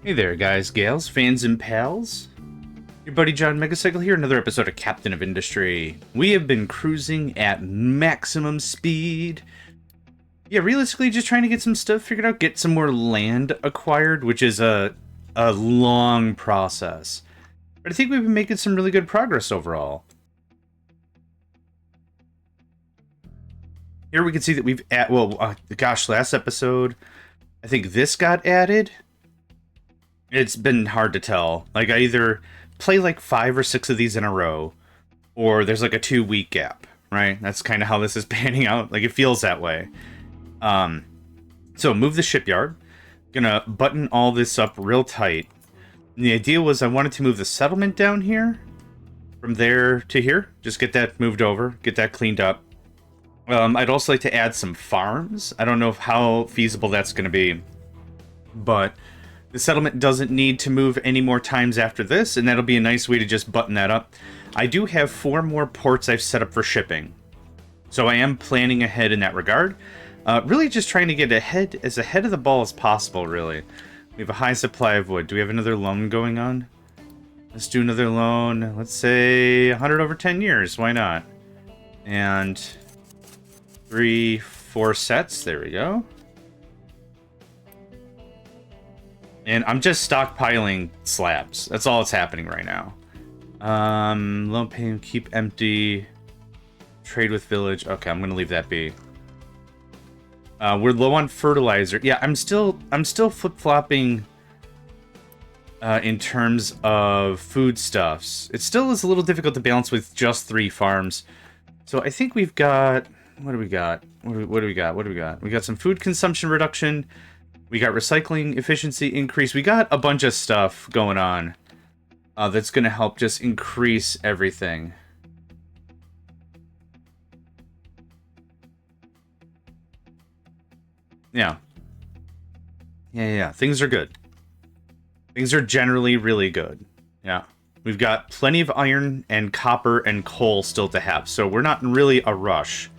Hey there, guys, gals, fans, and pals. Your buddy JohnMegacycle here, another episode of Captain of Industry. We have been cruising at maximum speed. Yeah, realistically, just trying to get some stuff figured out, get some more land acquired, which is a long process. But I think we've been making some really good progress overall. Here we can see that we've last episode, I think this got added. It's been hard to tell. Like, I either play like 5 or 6 of these in a row, or there's like a 2-week gap, right? That's kind of how this is panning out. Like, it feels that way. So move the shipyard. Gonna button all this up real tight. And the idea was I wanted to move the settlement down here, from there to here. Just get that moved over, get that cleaned up. I'd also like to add some farms. I don't know how feasible that's going to be, but the settlement doesn't need to move any more times after this, and that'll be a nice way to just button that up. I do have 4 more ports I've set up for shipping, so I am planning ahead in that regard. Really just trying to get ahead of the ball as possible, really. We have a high supply of wood. Do we have another loan going on? Let's do another loan. Let's say 100 over 10 years. Why not? And 3, 4 sets. There we go. And I'm just stockpiling slabs. That's all that's happening right now. Loan payment, keep empty. Trade with village. Okay, I'm gonna leave that be. We're low on fertilizer. Yeah, I'm still flip-flopping in terms of foodstuffs. It still is a little difficult to balance with just 3 farms. So I think we've got... What do we got? What do we got? We got some food consumption reduction. We got recycling efficiency increase. We got a bunch of stuff going on that's going to help just increase everything. Yeah. Yeah. Things are good. Things are generally really good. Yeah. We've got plenty of iron and copper and coal still to have, so we're not in really a rush.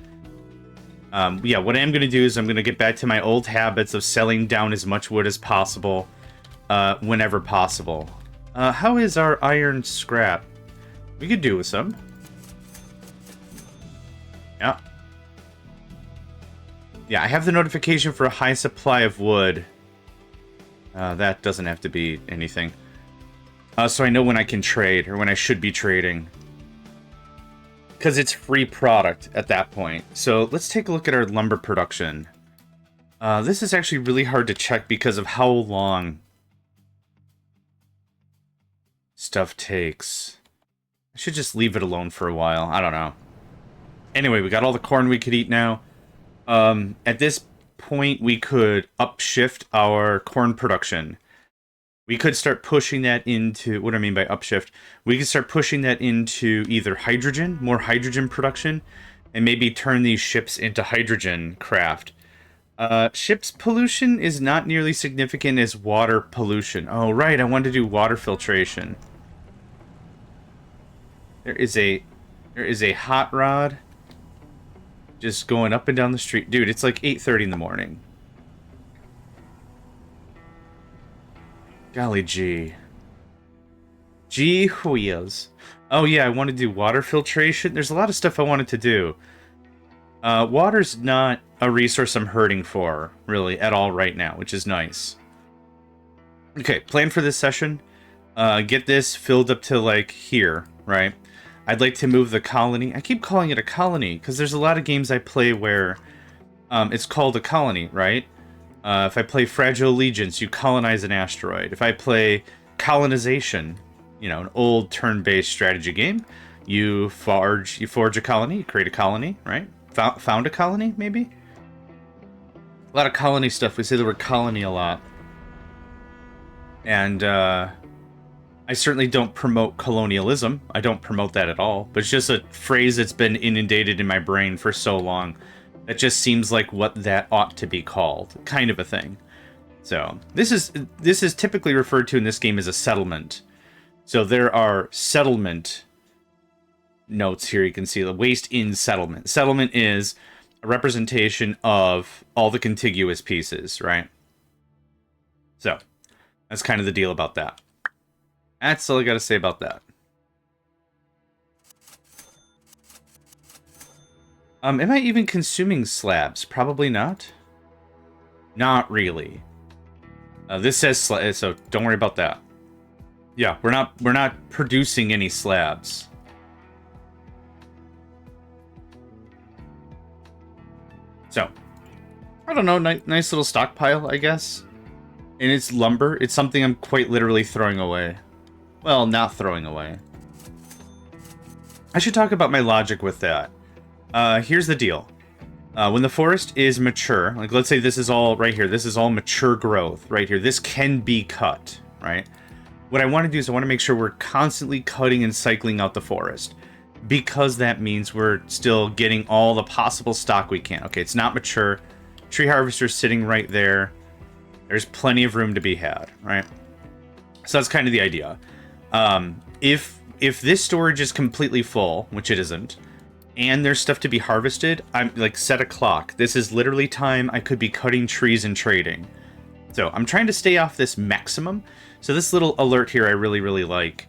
Yeah, what I am going to do is I'm going to get back to my old habits of selling down as much wood as possible whenever possible. How is our iron scrap? We could do with some. Yeah. Yeah, I have the notification for a high supply of wood. That doesn't have to be anything. So I know when I can trade, or when I should be trading. Because it's free product at that point. So let's take a look at our lumber production. This is actually really hard to check because of how long stuff takes. I should just leave it alone for a while. I don't know. Anyway, we got all the corn we could eat now. At this point, we could upshift our corn production. We could start pushing that into, what do I mean by upshift? We could start pushing that into either hydrogen, more hydrogen production, and maybe turn these ships into hydrogen craft. Ships pollution is not nearly significant as water pollution. Oh, right, I wanted to do water filtration. There is a hot rod just going up and down the street. Dude, it's like 8:30 in the morning. Golly gee. Gee whiz. Oh yeah, I want to do water filtration. There's a lot of stuff I wanted to do. Water's not a resource I'm hurting for, really, at all right now, which is nice. Okay, plan for this session. Get this filled up to, like, here, right? I'd like to move the colony. I keep calling it a colony, because there's a lot of games I play where it's called a colony, right? If I play Fragile Allegiance, you colonize an asteroid. If I play Colonization, you know, an old turn-based strategy game, you forge a colony, you create a colony, right? Found a colony, maybe? A lot of colony stuff. We say the word colony a lot. And I certainly don't promote colonialism. I don't promote that at all. But it's just a phrase that's been inundated in my brain for so long. That just seems like what that ought to be called, kind of a thing. So this is typically referred to in this game as a settlement. So there are settlement notes here. You can see the waste in settlement. Settlement is a representation of all the contiguous pieces, right? So That's kind of the deal about that. That's all I gotta say about that. Am I even consuming slabs? Probably not. Not really. This says so don't worry about that. Yeah, we're not producing any slabs. So, I don't know, nice little stockpile, I guess. And it's lumber. It's something I'm quite literally throwing away. Well, not throwing away. I should talk about my logic with that. Here's the deal. When the forest is mature, like let's say this is all right here, this is all mature growth right here. This can be cut, right? What I want to do is I want to make sure we're constantly cutting and cycling out the forest, because that means we're still getting all the possible stock we can. Okay, it's not mature. Tree harvester's sitting right there. There's plenty of room to be had, right? So that's kind of the idea. If this storage is completely full, which it isn't, and there's stuff to be harvested, I'm like, set a clock. This is literally time I could be cutting trees and trading. So I'm trying to stay off this maximum. So this little alert here I really, really like.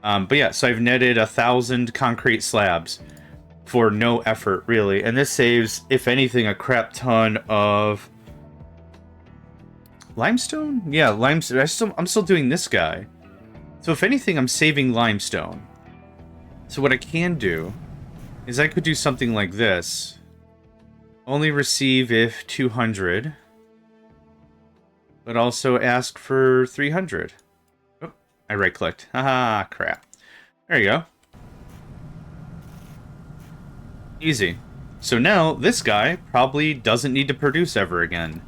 But yeah, so I've netted 1,000 concrete slabs for no effort, really. And this saves, if anything, a crap ton of limestone? Yeah, limestone. I'm still doing this guy. So if anything, I'm saving limestone. So what I can do is I could do something like this. Only receive if 200. But also ask for 300. Oh, I right-clicked. Haha, crap. There you go. Easy. So now, this guy probably doesn't need to produce ever again.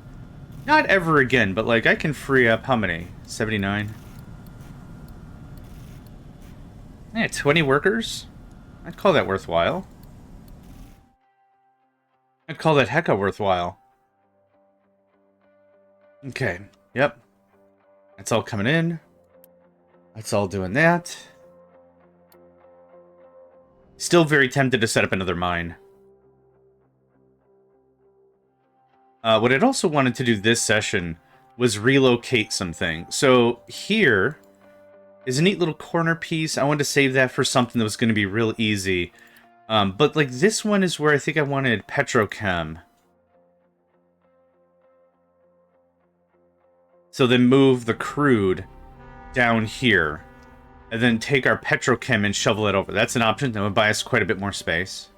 Not ever again, but like, I can free up how many? 79? Yeah, 20 workers? I'd call that worthwhile. I'd call that hecka worthwhile. Okay, yep. That's all coming in. That's all doing that. Still very tempted to set up another mine. What I'd also wanted to do this session was relocate something. So here is a neat little corner piece. I wanted to save that for something that was going to be real easy. But like this one is where I think I wanted petrochem. So then move the crude down here. And then take our petrochem and shovel it over. That's an option. That would buy us quite a bit more space.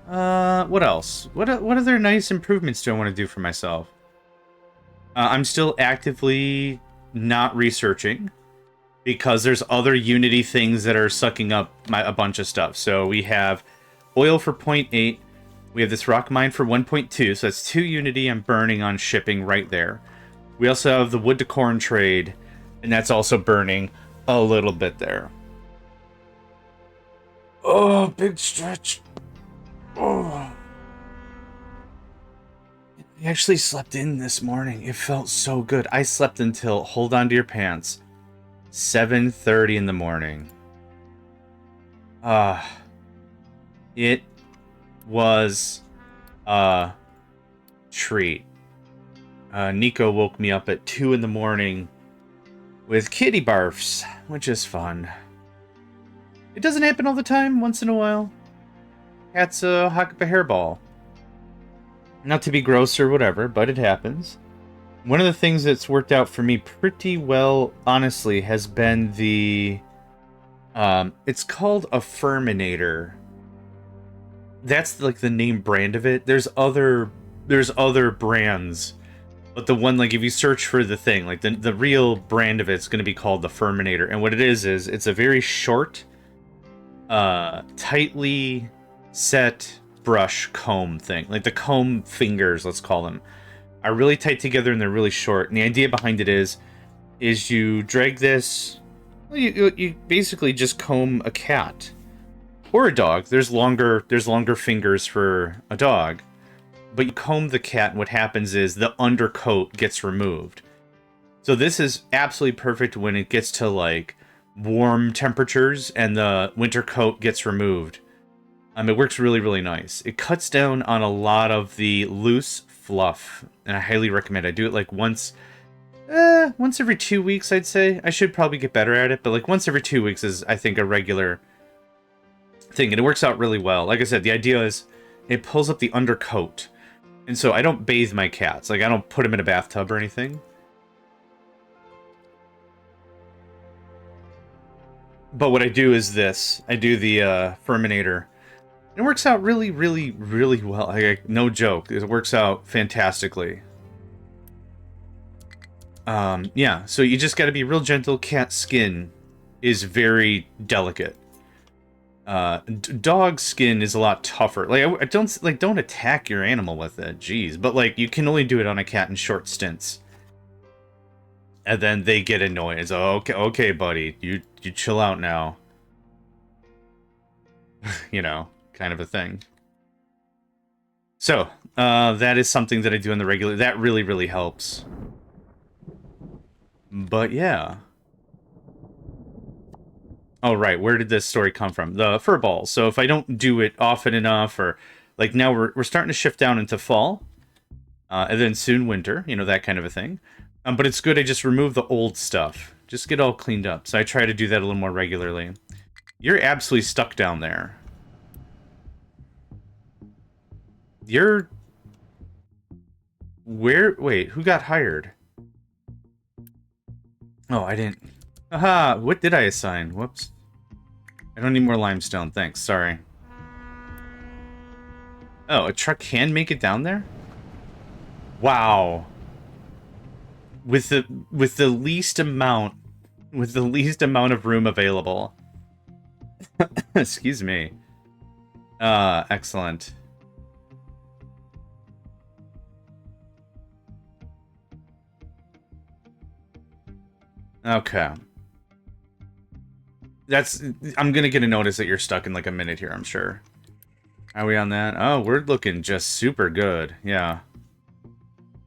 What else? What other nice improvements do I want to do for myself? I'm still actively not researching, because there's other Unity things that are sucking up a bunch of stuff. So we have oil for 0.8. We have this rock mine for 1.2. So that's 2 Unity I'm burning on shipping right there. We also have the wood to corn trade, and that's also burning a little bit there. Oh, big stretch. Oh. I actually slept in this morning. It felt so good. I slept until, hold on to your pants, 7:30 in the morning. It was a treat. Nico woke me up at 2 in the morning with kitty barfs, which is fun. It doesn't happen all the time. Once in a while, cats hawk up a hairball. Not to be gross or whatever, but it happens. One of the things that's worked out for me pretty well, honestly, has been the... it's called a Ferminator. That's like the name brand of it. There's other brands. But the one, like, if you search for the thing, like, the real brand of it's going to be called the Ferminator. And what it is it's a very short, tightly set brush comb thing. Like, the comb fingers, let's call them, are really tight together and they're really short. And the idea behind it is you drag this... Well, you basically just comb a cat. Or a dog. There's longer fingers for a dog. But you comb the cat, and what happens is the undercoat gets removed. So this is absolutely perfect when it gets to, like, warm temperatures and the winter coat gets removed. It works really, really nice. It cuts down on a lot of the loose fluff, and I highly recommend it. I do it, like, once Once every 2 weeks, I'd say. I should probably get better at it, but like once every 2 weeks is, I think, a regular thing, and it works out really well. Like I said, the idea is it pulls up the undercoat, and so I don't bathe my cats. Like, I don't put them in a bathtub or anything. But what I do is this. I do the Furminator. It works out really, really, really well. Like, no joke. It works out fantastically. Yeah, so you just gotta be real gentle. Cat skin is very delicate. Dog skin is a lot tougher. Like, I don't attack your animal with it. Jeez. But, like, you can only do it on a cat in short stints. And then they get annoyed. It's okay, buddy. You chill out now. You know, kind of a thing. So, that is something that I do in the regular. That really, really helps. But yeah. Oh, right. Where did this story come from? The fur balls. So if I don't do it often enough, or like now we're starting to shift down into fall, and then soon winter, you know, that kind of a thing. But it's good I just remove the old stuff. Just get all cleaned up. So I try to do that a little more regularly. You're absolutely stuck down there. You're... Where? Wait, who got hired? Oh, I didn't... Aha! What did I assign? Whoops. I don't need more limestone, thanks. Sorry. Oh, a truck can make it down there? Wow. With the least amount of room available. Excuse me. Excellent. Okay. I'm gonna get a notice that you're stuck in like a minute here, I'm sure. Are we on that? Oh, we're looking just super good. Yeah.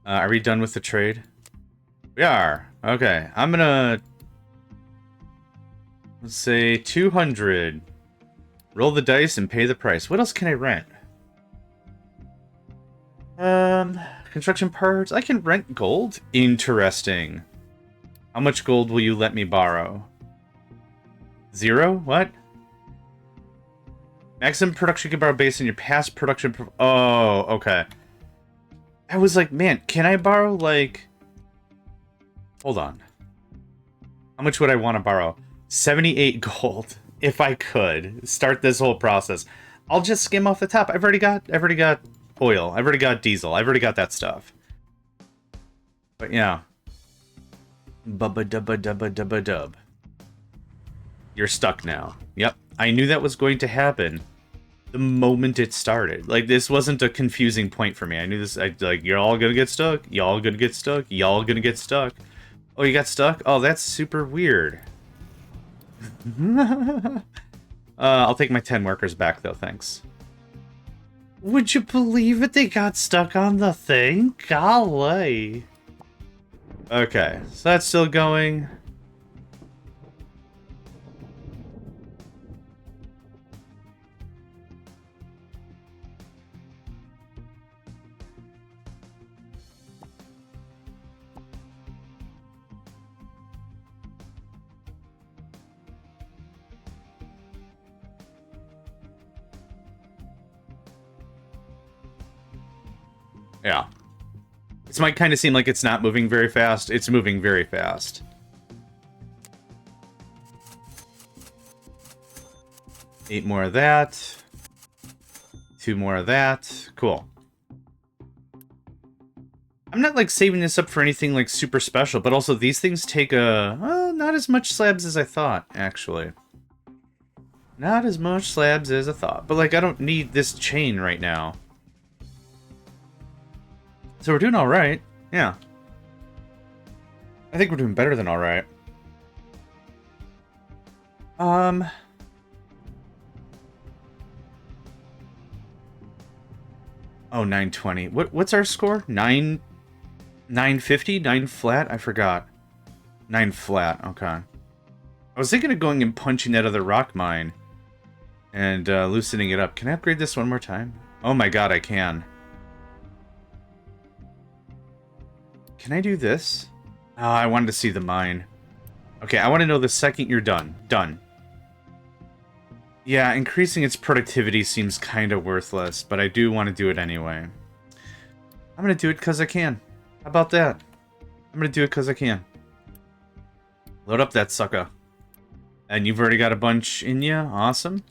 Are we done with the trade? We are. Okay. I'm gonna... Let's say 200. Roll the dice and pay the price. What else can I rent? Construction parts. I can rent gold? Interesting. How much gold will you let me borrow? 0? What? Maximum production you can borrow based on your past production... Oh, okay. I was like, man, can I borrow, like... Hold on. How much would I want to borrow? 78 gold, if I could. Start this whole process. I'll just skim off the top. I've already got oil. I've already got diesel. I've already got that stuff. But yeah. Bubba-dubba-dubba-dubba-dub. You're stuck now. Yep. I knew that was going to happen the moment it started. Like, this wasn't a confusing point for me. I knew this. Like, you're all gonna get stuck. Y'all gonna get stuck. Y'all gonna get stuck. Oh, you got stuck? Oh, that's super weird. I'll take my 10 workers back, though, thanks. Would you believe it? They got stuck on the thing? Golly. Okay, so that's still going. Yeah. This might kind of seem like it's not moving very fast. It's moving very fast. Eight more of that. 2 more of that. Cool. I'm not, like, saving this up for anything, like, super special, but also these things take well, not as much slabs as I thought, actually. Not as much slabs as I thought. But, like, I don't need this chain right now. So we're doing alright. Yeah. I think we're doing better than alright. Oh, 920. What's our score? 950? 9 flat? I forgot. 9 flat, okay. I was thinking of going and punching that other rock mine and loosening it up. Can I upgrade this one more time? Oh my god, I can. Can I do this? Oh, I wanted to see the mine. Okay, I want to know the second you're done. Done. Yeah, increasing its productivity seems kind of worthless, but I do want to do it anyway. I'm going to do it because I can. How about that? I'm going to do it because I can. Load up that sucker. And you've already got a bunch in you. Awesome.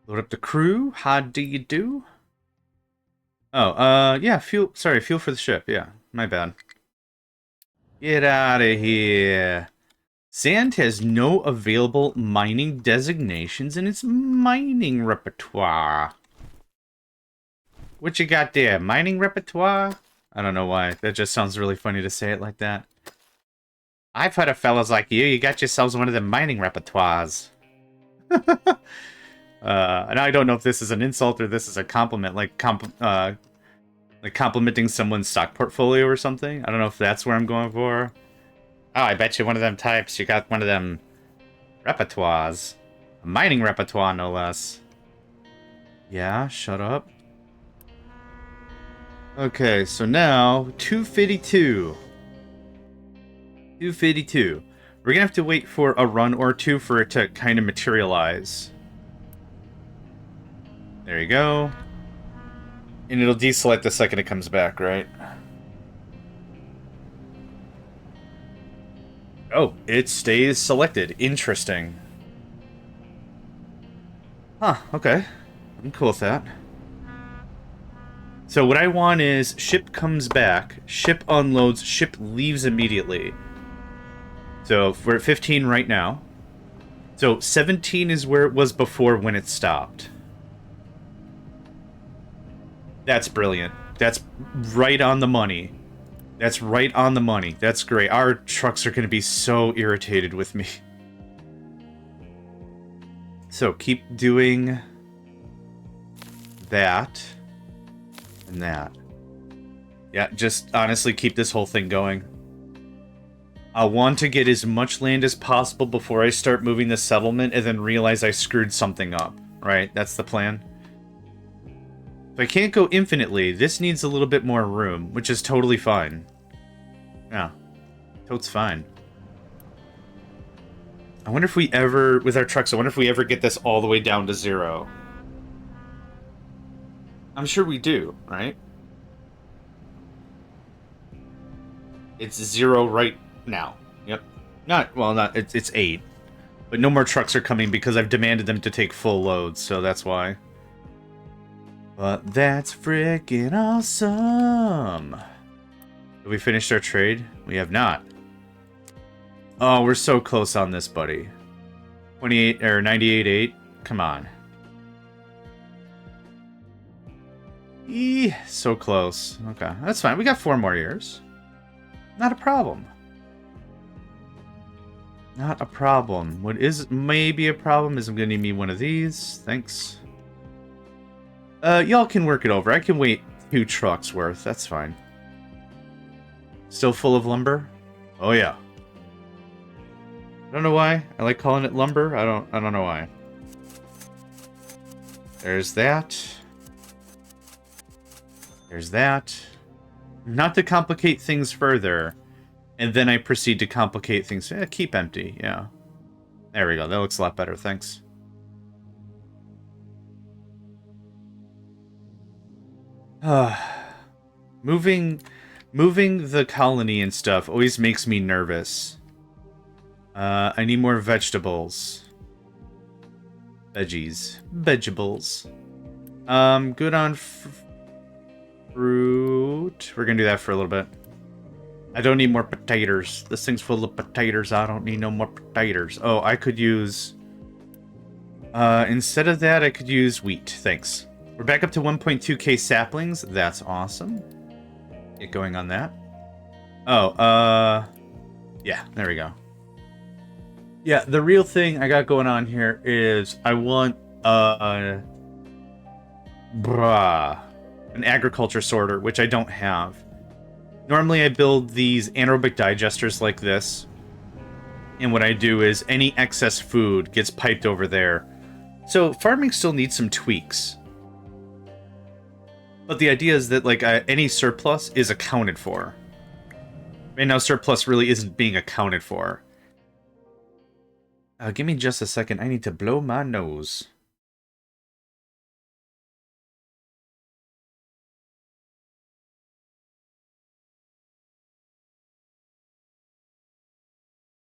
Load up the crew. How do you do? Oh, yeah, fuel. Sorry, fuel for the ship. Yeah, my bad. Get out of here. Sand has no available mining designations in its mining repertoire. What you got there? Mining repertoire? I don't know why. That just sounds really funny to say it like that. I've heard of fellas like you got yourselves one of them mining repertoires. And I don't know if this is an insult or this is a compliment, like complimenting someone's stock portfolio or something. I don't know if that's where I'm going for. Oh, I bet you one of them types, you got one of them repertoires. A mining repertoire, no less. Yeah, shut up. Okay, so now, 252. 252. We're gonna have to wait for a run or two for it to kind of materialize. There you go. And it'll deselect the second it comes back, right? Oh, it stays selected. Interesting. Huh, okay. I'm cool with that. So what I want is ship comes back, ship unloads, ship leaves immediately. So we're at 15 right now. So 17 is where it was before when it stopped. That's brilliant. That's right on the money. That's right on the money. That's great. Our trucks are going to be so irritated with me. So keep doing that and that. Yeah, just honestly keep this whole thing going. I want to get as much land as possible before I start moving the settlement and then realize I screwed something up, right? That's the plan. If I can't go infinitely, this needs a little bit more room, which is totally fine. Yeah, totes fine. I wonder if we ever, with our trucks, I wonder if we ever get this all the way down to 0. I'm sure we do, right? It's 0 right now. Yep. It's 8. But no more trucks are coming because I've demanded them to take full loads, so that's why. But that's freaking awesome. Have we finished our trade? We have not. Oh, we're so close on this, buddy. 28 or 98.8. Come on. So close. Okay, that's fine. We got 4 more years. Not a problem. Not a problem. What is maybe a problem is I'm gonna need me one of these. Thanks. Y'all can work it over. I can wait 2 trucks worth. That's fine. Still full of lumber? Oh yeah. I don't know why. I like calling it lumber. I don't know why. There's that. There's that. Not to complicate things further. And then I proceed to complicate things. Keep empty, yeah. There we go. That looks a lot better, thanks. Moving the colony and stuff always makes me nervous. I need more vegetables. Veggies. Vegetables. Good on fruit. We're gonna do that for a little bit. I don't need more potatoes. This thing's full of potatoes. I don't need no more potatoes. Oh, I could use... instead of that, I could use wheat. Thanks. We're back up to 1.2k saplings. That's awesome. Get going on that. Oh, yeah, there we go. Yeah, the real thing I got going on here is I want, an agriculture sorter, which I don't have. Normally I build these anaerobic digesters like this, and what I do is any excess food gets piped over there. So farming still needs some tweaks. But the idea is that like any surplus is accounted for. Right now, surplus really isn't being accounted for. Give me just a second. I need to blow my nose.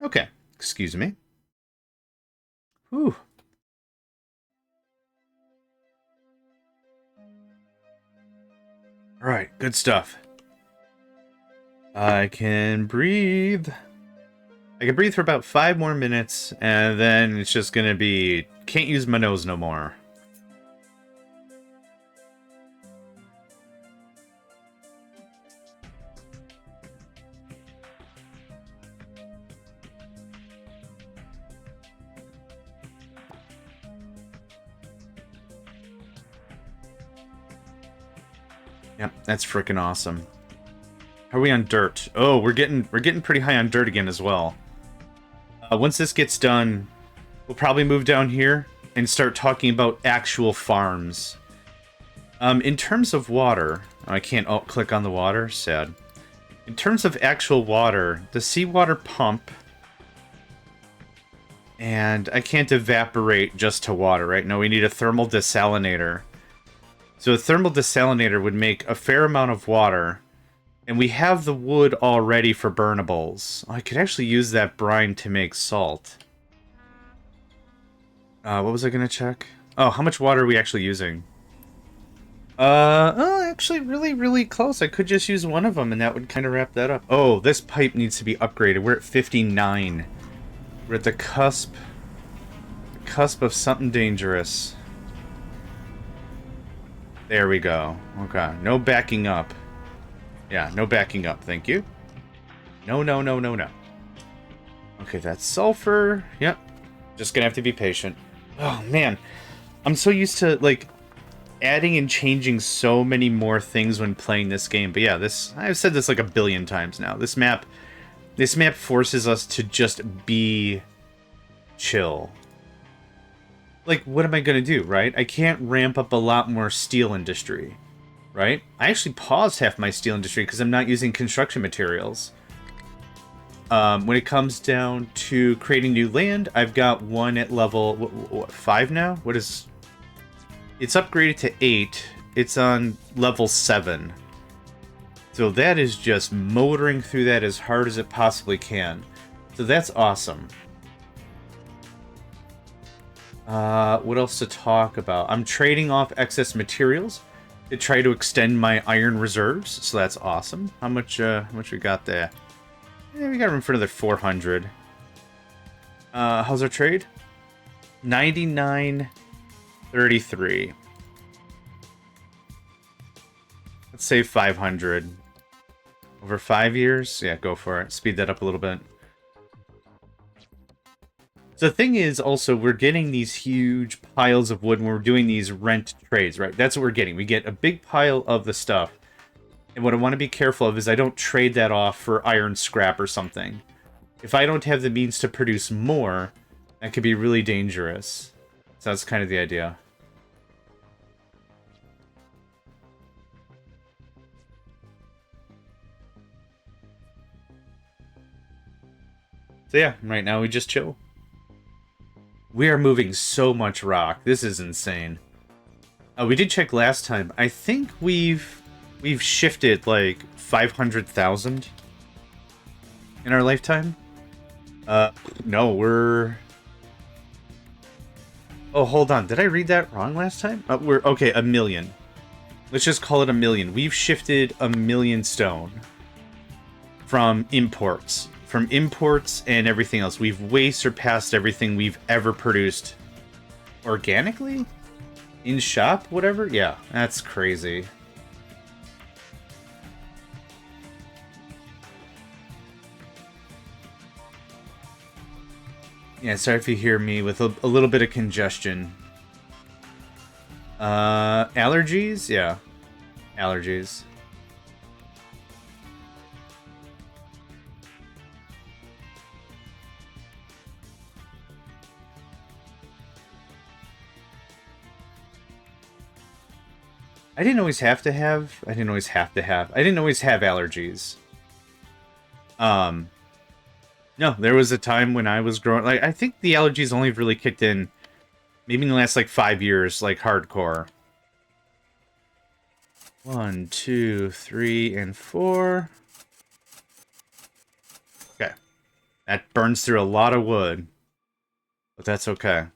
Okay, excuse me. Whew. All right, good stuff. I can breathe. I can breathe for about 5 more minutes, and then it's just gonna be... Can't use my nose no more. Yep, that's freaking awesome. How are we on dirt? Oh, we're getting pretty high on dirt again as well. Once this gets done, we'll probably move down here and start talking about actual farms. In terms of water, I can't click on the water, sad. In terms of actual water, the seawater pump, and I can't evaporate just to water, right? No, we need a thermal desalinator. So a thermal desalinator would make a fair amount of water, and we have the wood already for burnables. I could actually use that brine to make salt. What was I gonna check? Oh, how much water are we actually using? Oh, actually really close. I could just use one of them and that would kind of wrap that up. Oh, this pipe needs to be upgraded. We're at 59. We're at the cusp of something dangerous. There we go. Okay, no backing up. Yeah, no backing up, thank you. No. Okay, that's sulfur. Yep. Just gonna have to be patient. Oh, man. I'm so used to, like, adding and changing so many more things when playing this game. But yeah, I've said this like a billion times now. This map forces us to just be chill. Like, what am I gonna do, right? I can't ramp up a lot more steel industry, right? I actually paused half my steel industry because I'm not using construction materials. When it comes down to creating new land, I've got one at level what 5 now? What is... It's upgraded to 8. It's on level 7. So that is just motoring through that as hard as it possibly can. So that's awesome. What else to talk about? I'm trading off excess materials to try to extend my iron reserves. So that's awesome. How much we got there? Yeah, we got room for another 400. How's our trade? 99.33. Let's say 500. Over 5 years? Yeah, go for it. Speed that up a little bit. So the thing is, also, we're getting these huge piles of wood when we're doing these rent trades, right? That's what we're getting. We get a big pile of the stuff. And what I want to be careful of is I don't trade that off for iron scrap or something. If I don't have the means to produce more, that could be really dangerous. So that's kind of the idea. So yeah, right now we just chill. We are moving so much rock. This is insane. We did check last time. I think we've shifted like 500,000 in our lifetime. No, we're... Oh, hold on. Did I read that wrong last time? We're... Okay, 1 million. Let's just call it 1 million. We've shifted 1 million stone from imports. From imports and everything else. We've way surpassed everything we've ever produced organically? In shop? Whatever? Yeah, that's crazy. Yeah, sorry if you hear me with a little bit of congestion. Allergies? Yeah. Allergies. I didn't always have allergies. No, there was a time when I was growing... Like, I think the allergies only really kicked in maybe in the last, like, 5 years, like, hardcore. 1, 2, 3, and 4. Okay. That burns through a lot of wood. But that's okay.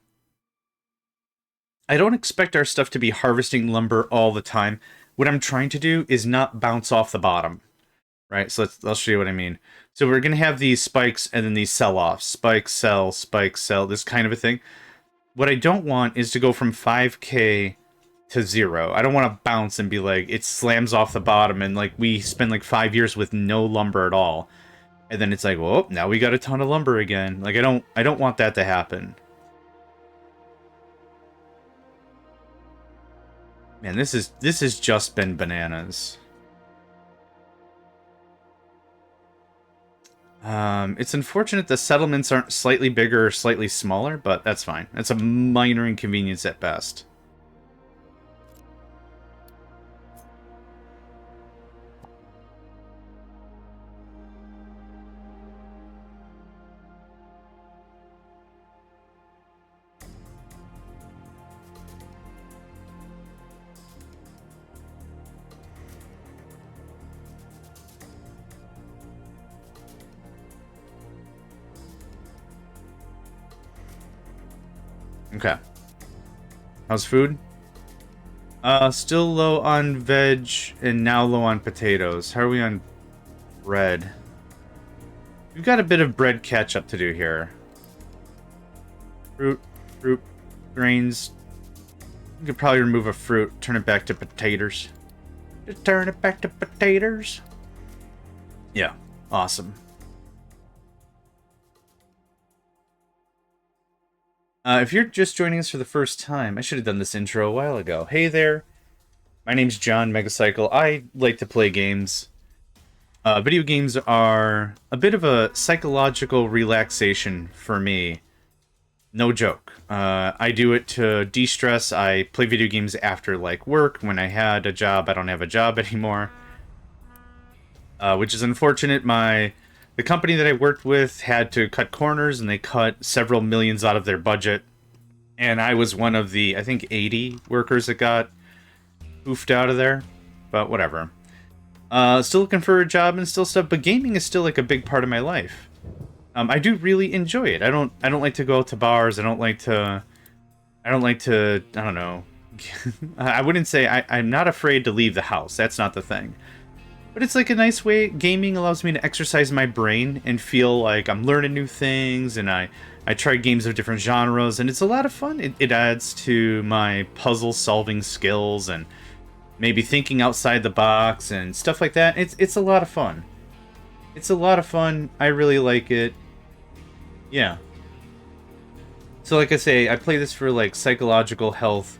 I don't expect our stuff to be harvesting lumber all the time. What I'm trying to do is not bounce off the bottom. Right? So I'll show you what I mean. So we're going to have these spikes and then these sell-offs. Spike, sell, this kind of a thing. What I don't want is to go from 5k to 0. I don't want to bounce and be like, it slams off the bottom and like we spend like 5 years with no lumber at all. And then it's like, well, now we got a ton of lumber again. Like I don't want that to happen. Man, this has just been bananas. It's unfortunate the settlements aren't slightly bigger or slightly smaller, but that's fine. That's a minor inconvenience at best. Okay. How's food? Still low on veg and now low on potatoes. How are we on bread? We've got a bit of bread catch-up to do here. Fruit, grains. You could probably remove a fruit, turn it back to potatoes. Just turn it back to potatoes. Yeah, awesome. If you're just joining us for the first time, I should have done this intro a while ago. Hey there, my name's JohnMegacycle. I like to play games. Video games are a bit of a psychological relaxation for me. No joke. I do it to de-stress. I play video games after, like, work. When I had a job, I don't have a job anymore. Which is unfortunate. The company that I worked with had to cut corners, and they cut several millions out of their budget. And I was one of the, I think, 80 workers that got poofed out of there. But whatever. Still looking for a job and still stuff, but gaming is still like a big part of my life. I do really enjoy it. I don't like to go out to bars. I don't like to, I don't know. I wouldn't say, I'm not afraid to leave the house. That's not the thing. But it's like a nice way. Gaming allows me to exercise my brain and feel like I'm learning new things, and I try games of different genres, and it's a lot of fun. It adds to my puzzle solving skills and maybe thinking outside the box and stuff like that. It's a lot of fun. It's a lot of fun. I really like it. Yeah. So like I say, I play this for like psychological health.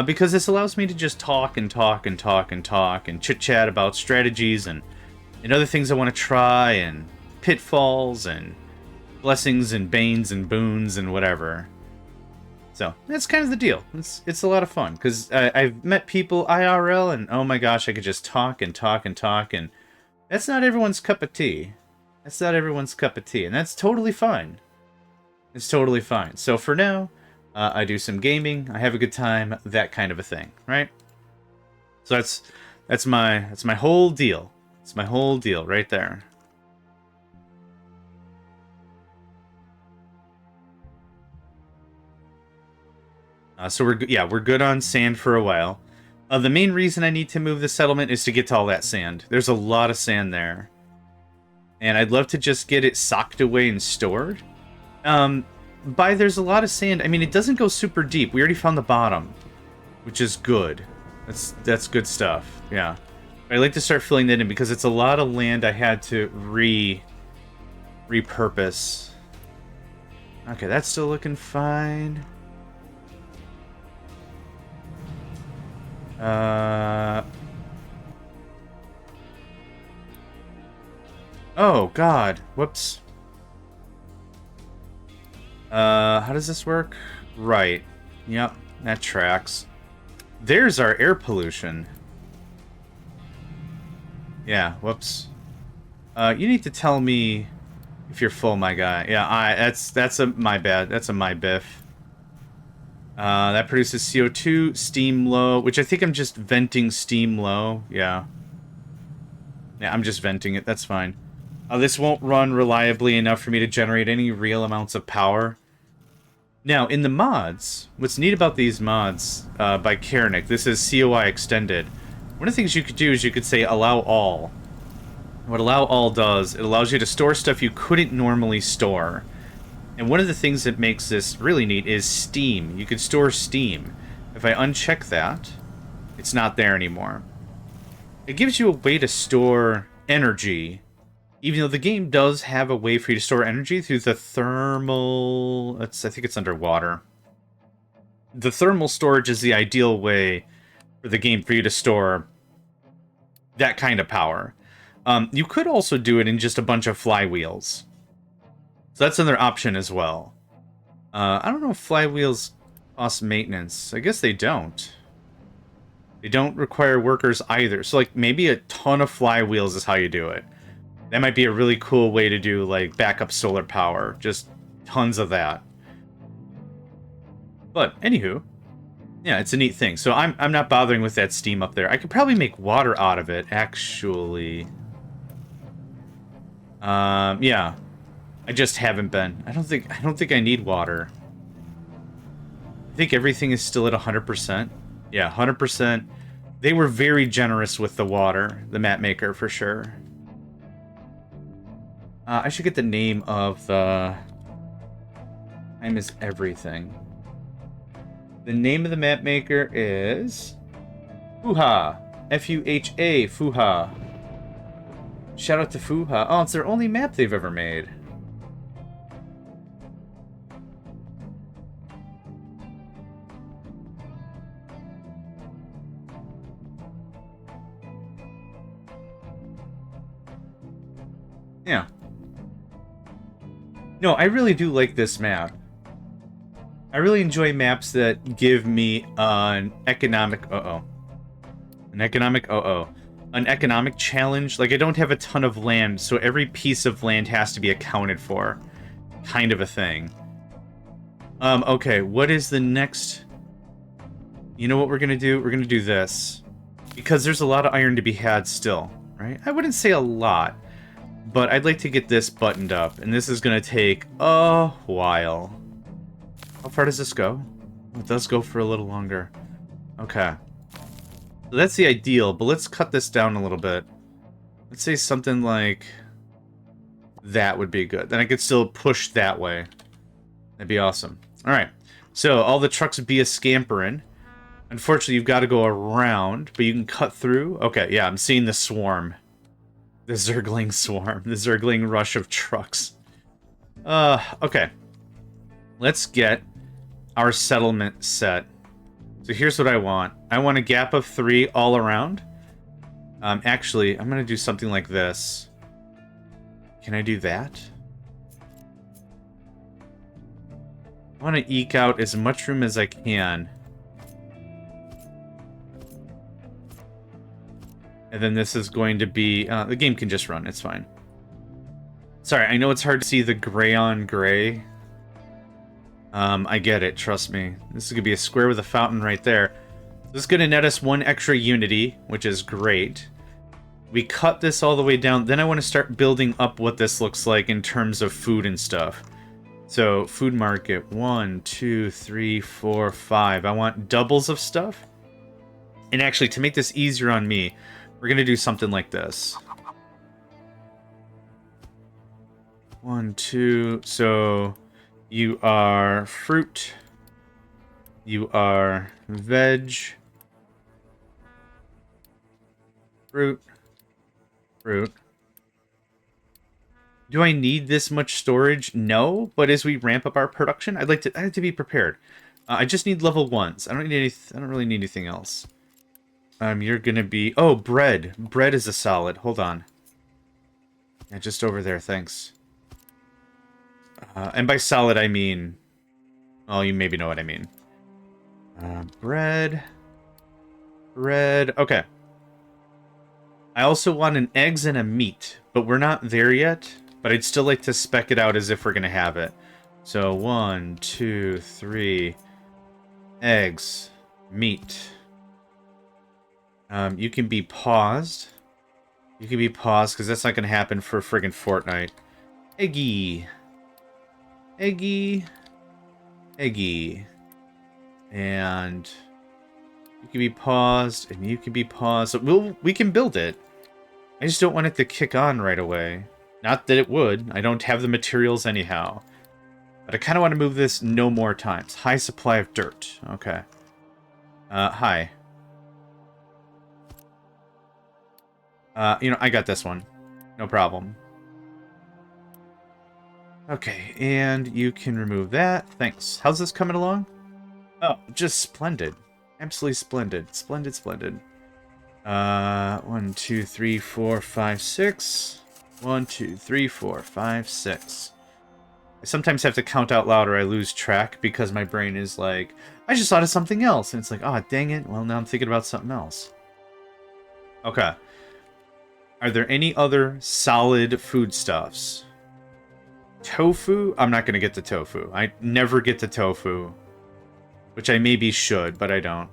Because this allows me to just talk and chit-chat about strategies and other things I want to try, and pitfalls and blessings and banes and boons and whatever. So that's kind of the deal. It's a lot of fun because I've met people IRL, and oh my gosh, I could just talk, and that's not everyone's cup of tea. That's not everyone's cup of tea, and that's totally fine. It's totally fine. So for now, I do some gaming, I have a good time, that kind of a thing, right? So that's my whole deal. It's my whole deal right there. So we're good on sand for a while. The main reason I need to move the settlement is to get to all that sand. There's a lot of sand there, and I'd love to just get it socked away and stored. There's a lot of sand. I mean, it doesn't go super deep. We already found the bottom, which is good. That's good stuff. Yeah. I like to start filling that in because it's a lot of land I had to repurpose. Okay, that's still looking fine. Oh God. Whoops. How does this work? Right. Yep, that tracks. There's our air pollution. Yeah, whoops. You need to tell me if you're full, my guy. Yeah, that's my bad. That's a my biff. That produces CO2, steam low, which I think I'm just venting steam low. Yeah. Yeah, I'm just venting it. That's fine. This won't run reliably enough for me to generate any real amounts of power. Now, in the mods, what's neat about these mods by Karnik, this is COI extended. One of the things you could do is you could say allow all. What allow all does, it allows you to store stuff you couldn't normally store. And one of the things that makes this really neat is steam. You can store steam. If I uncheck that, it's not there anymore. It gives you a way to store energy, even though the game does have a way for you to store energy through the thermal... I think it's underwater. The thermal storage is the ideal way for the game for you to store that kind of power. You could also do it in just a bunch of flywheels. So that's another option as well. I don't know if flywheels cost maintenance. I guess they don't. They don't require workers either. So, like, maybe a ton of flywheels is how you do it. That might be a really cool way to do, like, backup solar power. Just tons of that. But, anywho, yeah, it's a neat thing. So I'm not bothering with that steam up there. I could probably make water out of it, actually. Yeah. I just haven't been. I don't think I need water. I think everything is still at 100%. Yeah, 100%. They were very generous with the water, the map maker, for sure. I should get the name of the... Time is everything. The name of the map maker is... Fuha. F-U-H-A. Fuha. Shout out to Fuha. Oh, it's their only map they've ever made. Yeah. No, I really do like this map. I really enjoy maps that give me an economic... An economic challenge. Like, I don't have a ton of land, so every piece of land has to be accounted for. Kind of a thing. Okay, what is the next... You know what we're gonna do? We're gonna do this. Because there's a lot of iron to be had still, right? I wouldn't say a lot. But I'd like to get this buttoned up, and this is going to take a while. How far does this go? It does go for a little longer. Okay. So that's the ideal, but let's cut this down a little bit. Let's say something like... That would be good. Then I could still push that way. That'd be awesome. Alright. So, all the trucks would be a scampering. Unfortunately, you've got to go around, but you can cut through. Okay, yeah, I'm seeing the swarm. The Zergling swarm. The Zergling rush of trucks. Okay. Let's get our settlement set. So here's what I want. I want a gap of 3 all around. Actually, I'm going to do something like this. Can I do that? I want to eke out as much room as I can. And then this is going to be... the game can just run. It's fine. Sorry, I know it's hard to see the gray on gray. I get it. Trust me. This is going to be a square with a fountain right there. This is going to net us 1 extra unity, which is great. We cut this all the way down. Then I want to start building up what this looks like in terms of food and stuff. So, food market. 1, 2, 3, 4, 5. I want doubles of stuff. And actually, to make this easier on me... We're going to do something like this. 1, 2. So you are fruit. You are veg. Fruit. Fruit. Do I need this much storage? No, but as we ramp up our production, I like to be prepared. I just need level 1s. I don't really need anything else. You're gonna be... Oh, bread. Bread is a solid. Hold on. Yeah, just over there, thanks. And by solid, I mean... Oh, you maybe know what I mean. Bread. Bread. Okay. I also want an eggs and a meat. but we're not there yet. But I'd still like to spec it out as if we're going to have it. So 1, 2, 3. Eggs. Meat. You can be paused. You can be paused, because that's not going to happen for a friggin' fortnight. Eggy. Eggy. Eggy. And you can be paused, and you can be paused. We can build it. I just don't want it to kick on right away. Not that it would. I don't have the materials anyhow. But I kind of want to move this no more times. High supply of dirt. Okay. Hi. I got this one. No problem. Okay, and you can remove that. Thanks. How's this coming along? Oh, just splendid. Absolutely splendid. Splendid, splendid. 1, 2, 3, 4, 5, 6. 1, 2, 3, 4, 5, 6. I sometimes have to count out loud or I lose track because my brain is like, I just thought of something else. And it's like, oh, dang it. Well, now I'm thinking about something else. Okay. Are there any other solid foodstuffs? Tofu? I'm not going to get the tofu. I never get the tofu. Which I maybe should, but I don't.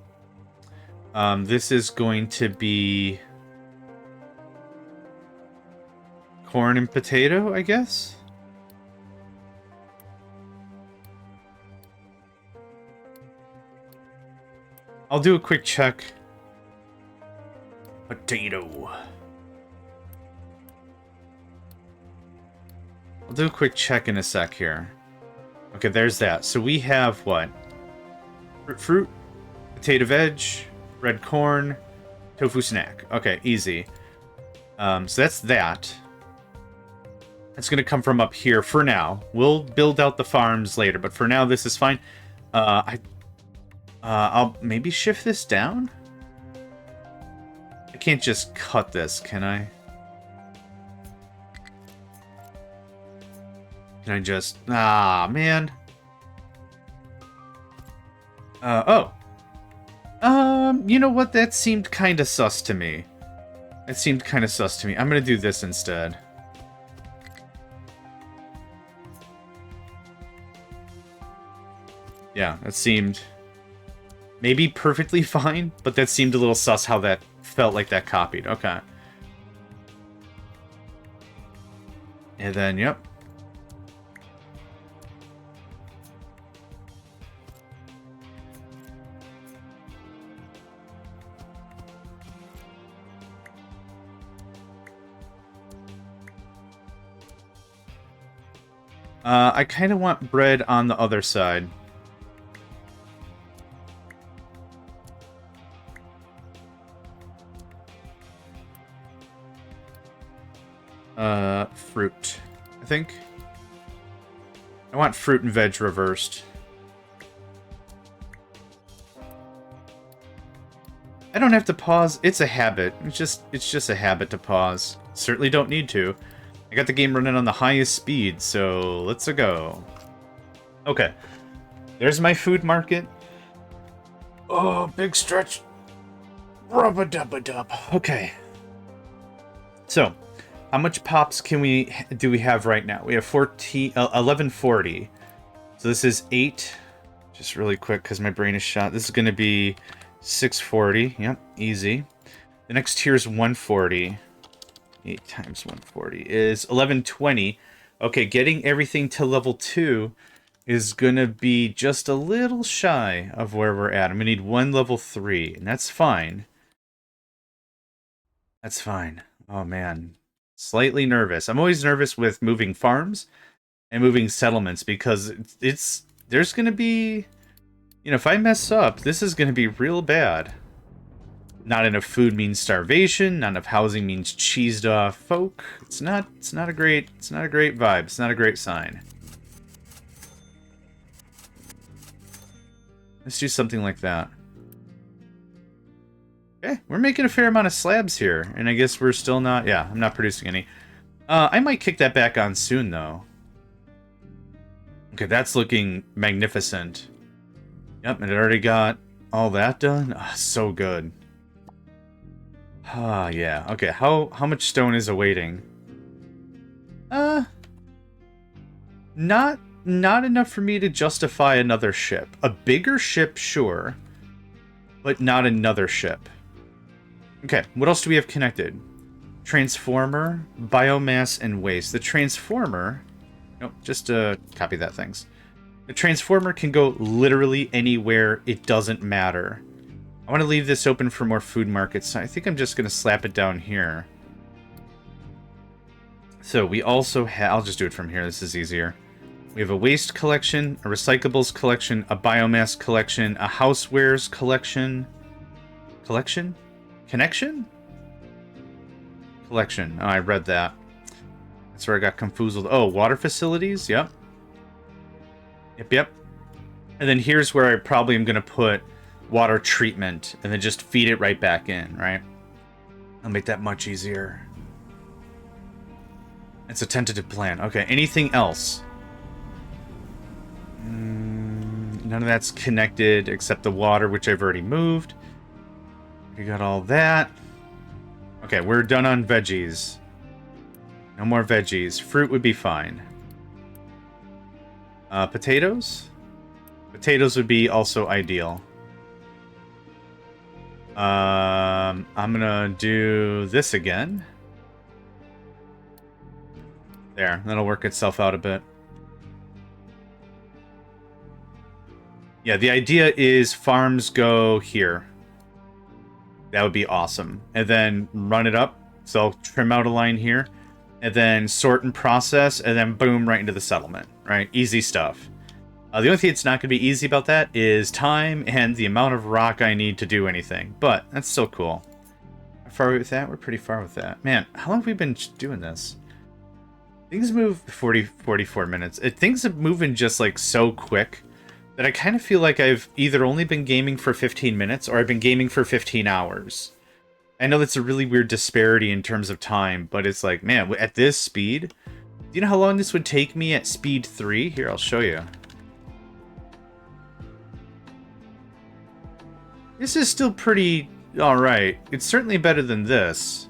This is going to be corn and potato, I guess? I'll do a quick check. Potato. I'll do a quick check in a sec here. Okay, there's that. So we have what? Fruit, potato veg, red corn, tofu snack. Okay, easy. So that's that. It's going to come from up here for now. We'll build out the farms later, but for now this is fine. I'll maybe shift this down? I can't just cut this, can I? Can I just... Ah, man. You know what? That seemed kind of sus to me. It seemed kind of sus to me. I'm going to do this instead. Yeah, that seemed... maybe perfectly fine, but that seemed a little sus how that felt like that copied. Okay. And then, yep. I kind of want bread on the other side. Fruit, I think. I want fruit and veg reversed. I don't have to pause. It's a habit. It's just a habit to pause. Certainly don't need to. I got the game running on the highest speed, so let's go. Okay. There's my food market. Oh, big stretch. Rubba-dubba-dub. Okay. So, how much pops do we have right now? We have 1140. So this is 8. Just really quick because my brain is shot. This is going to be 640. Yep, easy. The next tier is 140. 8 times 140 is 1120. Okay, getting everything to level 2 is going to be just a little shy of where we're at. I'm going to need 1 level 3, and that's fine. That's fine. Oh, man. Slightly nervous. I'm always nervous with moving farms and moving settlements because there's going to be... if I mess up, this is going to be real bad. Not enough food means starvation. Not enough housing means cheesed off folk. It's not a great vibe. It's not a great sign. Let's do something like that. Okay, we're making a fair amount of slabs here, and I guess we're still not... Yeah, I'm not producing any. I might kick that back on soon, though. Okay, that's looking magnificent. Yep, and it already got all that done. Oh, so good. Ah, yeah. Okay, how much stone is awaiting? Not enough for me to justify another ship. A bigger ship, sure, but not another ship. Okay, what else do we have connected? Transformer, biomass, and waste. The transformer... Nope, just copy that, thanks. The transformer can go literally anywhere. It doesn't matter. I want to leave this open for more food markets, so I think I'm just going to slap it down here. So we also have... I'll just do it from here. This is easier. We have a waste collection, a recyclables collection, a biomass collection, a housewares collection. Collection? Connection? Collection. Oh, I read that. That's where I got confoozled. Oh, water facilities? Yep. Yep. And then here's where I probably am going to put water treatment and then just feed it right back in, right? I'll make that much easier. It's a tentative plan. Okay, anything else? None of that's connected except the water, which I've already moved. We got all that. Okay, we're done on veggies. No more veggies. Fruit would be fine. Potatoes? Potatoes would be also ideal. I'm gonna do this again. There, that'll work itself out a bit. Yeah, the idea is farms go here. That would be awesome. And then run it up. So I'll trim out a line here. And then sort and process. And then boom, right into the settlement. Right? Easy stuff. The only thing that's not going to be easy about that is time and the amount of rock I need to do anything. But that's still cool. How far are we with that? We're pretty far with that. Man, how long have we been doing this? Things move 44 minutes. Things are moving just like so quick that I kind of feel like I've either only been gaming for 15 minutes or I've been gaming for 15 hours. I know that's a really weird disparity in terms of time, but it's like, man, at this speed, do you know how long this would take me at speed 3? Here, I'll show you. This is still pretty alright. It's certainly better than this.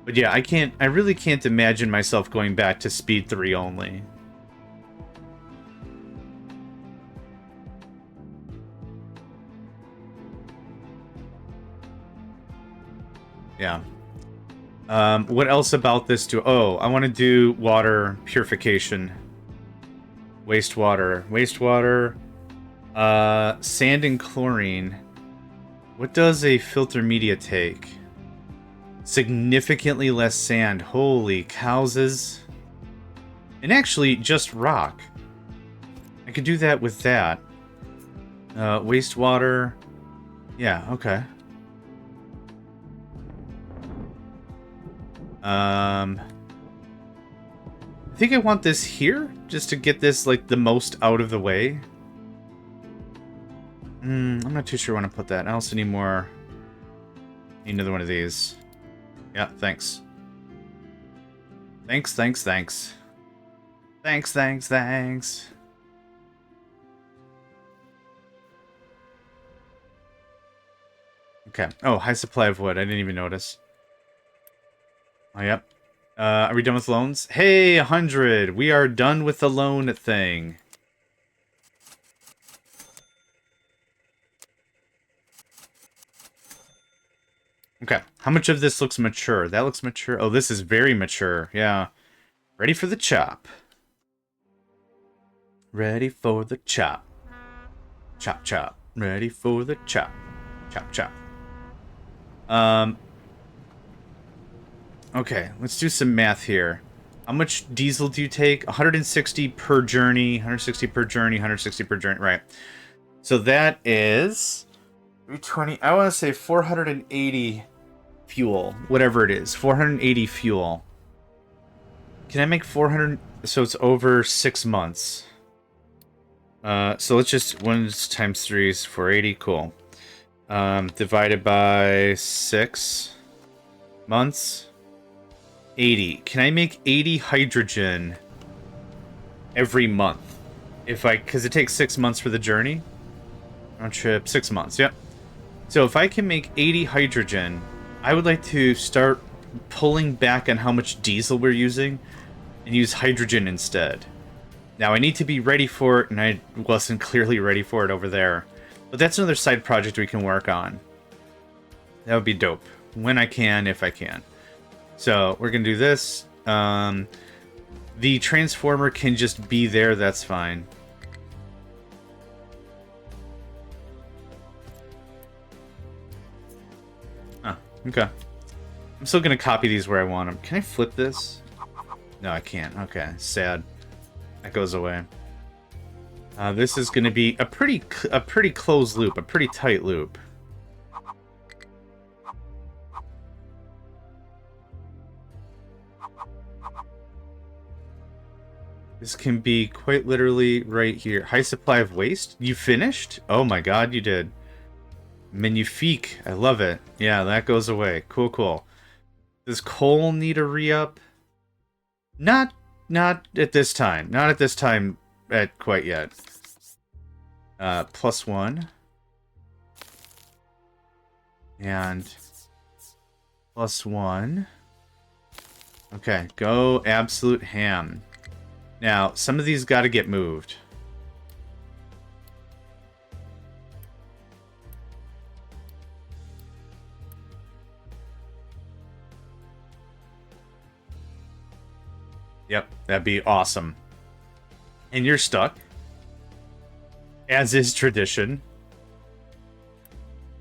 But yeah, I really can't imagine myself going back to speed 3 only. Yeah. What else about this do... Oh, I want to do water purification. Wastewater. Wastewater. Sand and chlorine. What does a filter media take? Significantly less sand. Holy cowses. And actually, just rock. I could do that with that. Wastewater. Yeah, okay. I think I want this here, just to get this, like, the most out of the way. I'm not too sure I want to put that. I also need more... Need another one of these. Yeah, thanks. Thanks. Thanks. Okay. Oh, high supply of wood. I didn't even notice. Oh, yep. Are we done with loans? Hey, 100! We are done with the loan thing. Okay. How much of this looks mature? That looks mature. Oh, this is very mature. Yeah. Ready for the chop. Ready for the chop. Chop, chop. Ready for the chop. Chop, chop. Okay, let's do some math here. How much diesel do you take? 160 per journey, 160 per journey, 160 per journey. Right. So that is 320. I want to say 480 fuel, whatever it is. 480 fuel. Can I make 400? So it's over 6 months. So let's just 1 times 3 is 480. Cool. Divided by 6 months. 80. Can I make 80 hydrogen every month? Because it takes 6 months for the journey. Round trip, 6 months, yep. So if I can make 80 hydrogen, I would like to start pulling back on how much diesel we're using. and use hydrogen instead. Now, I need to be ready for it, and I wasn't clearly ready for it over there. But that's another side project we can work on. That would be dope. When I can, if I can. So, we're going to do this. The transformer can just be there, that's fine. Oh, okay. I'm still going to copy these where I want them. Can I flip this? No, I can't. Okay, sad. That goes away. This is going to be a pretty closed loop, a pretty tight loop. This can be quite literally right here. High supply of waste? You finished? Oh my god, you did. Magnifique. I love it. Yeah, that goes away. Cool, cool. Does coal need a re-up? Not at this time. Not at this time quite yet. +1. And +1. Okay, go absolute ham. Now, some of these got to get moved. Yep, that'd be awesome. And you're stuck. As is tradition.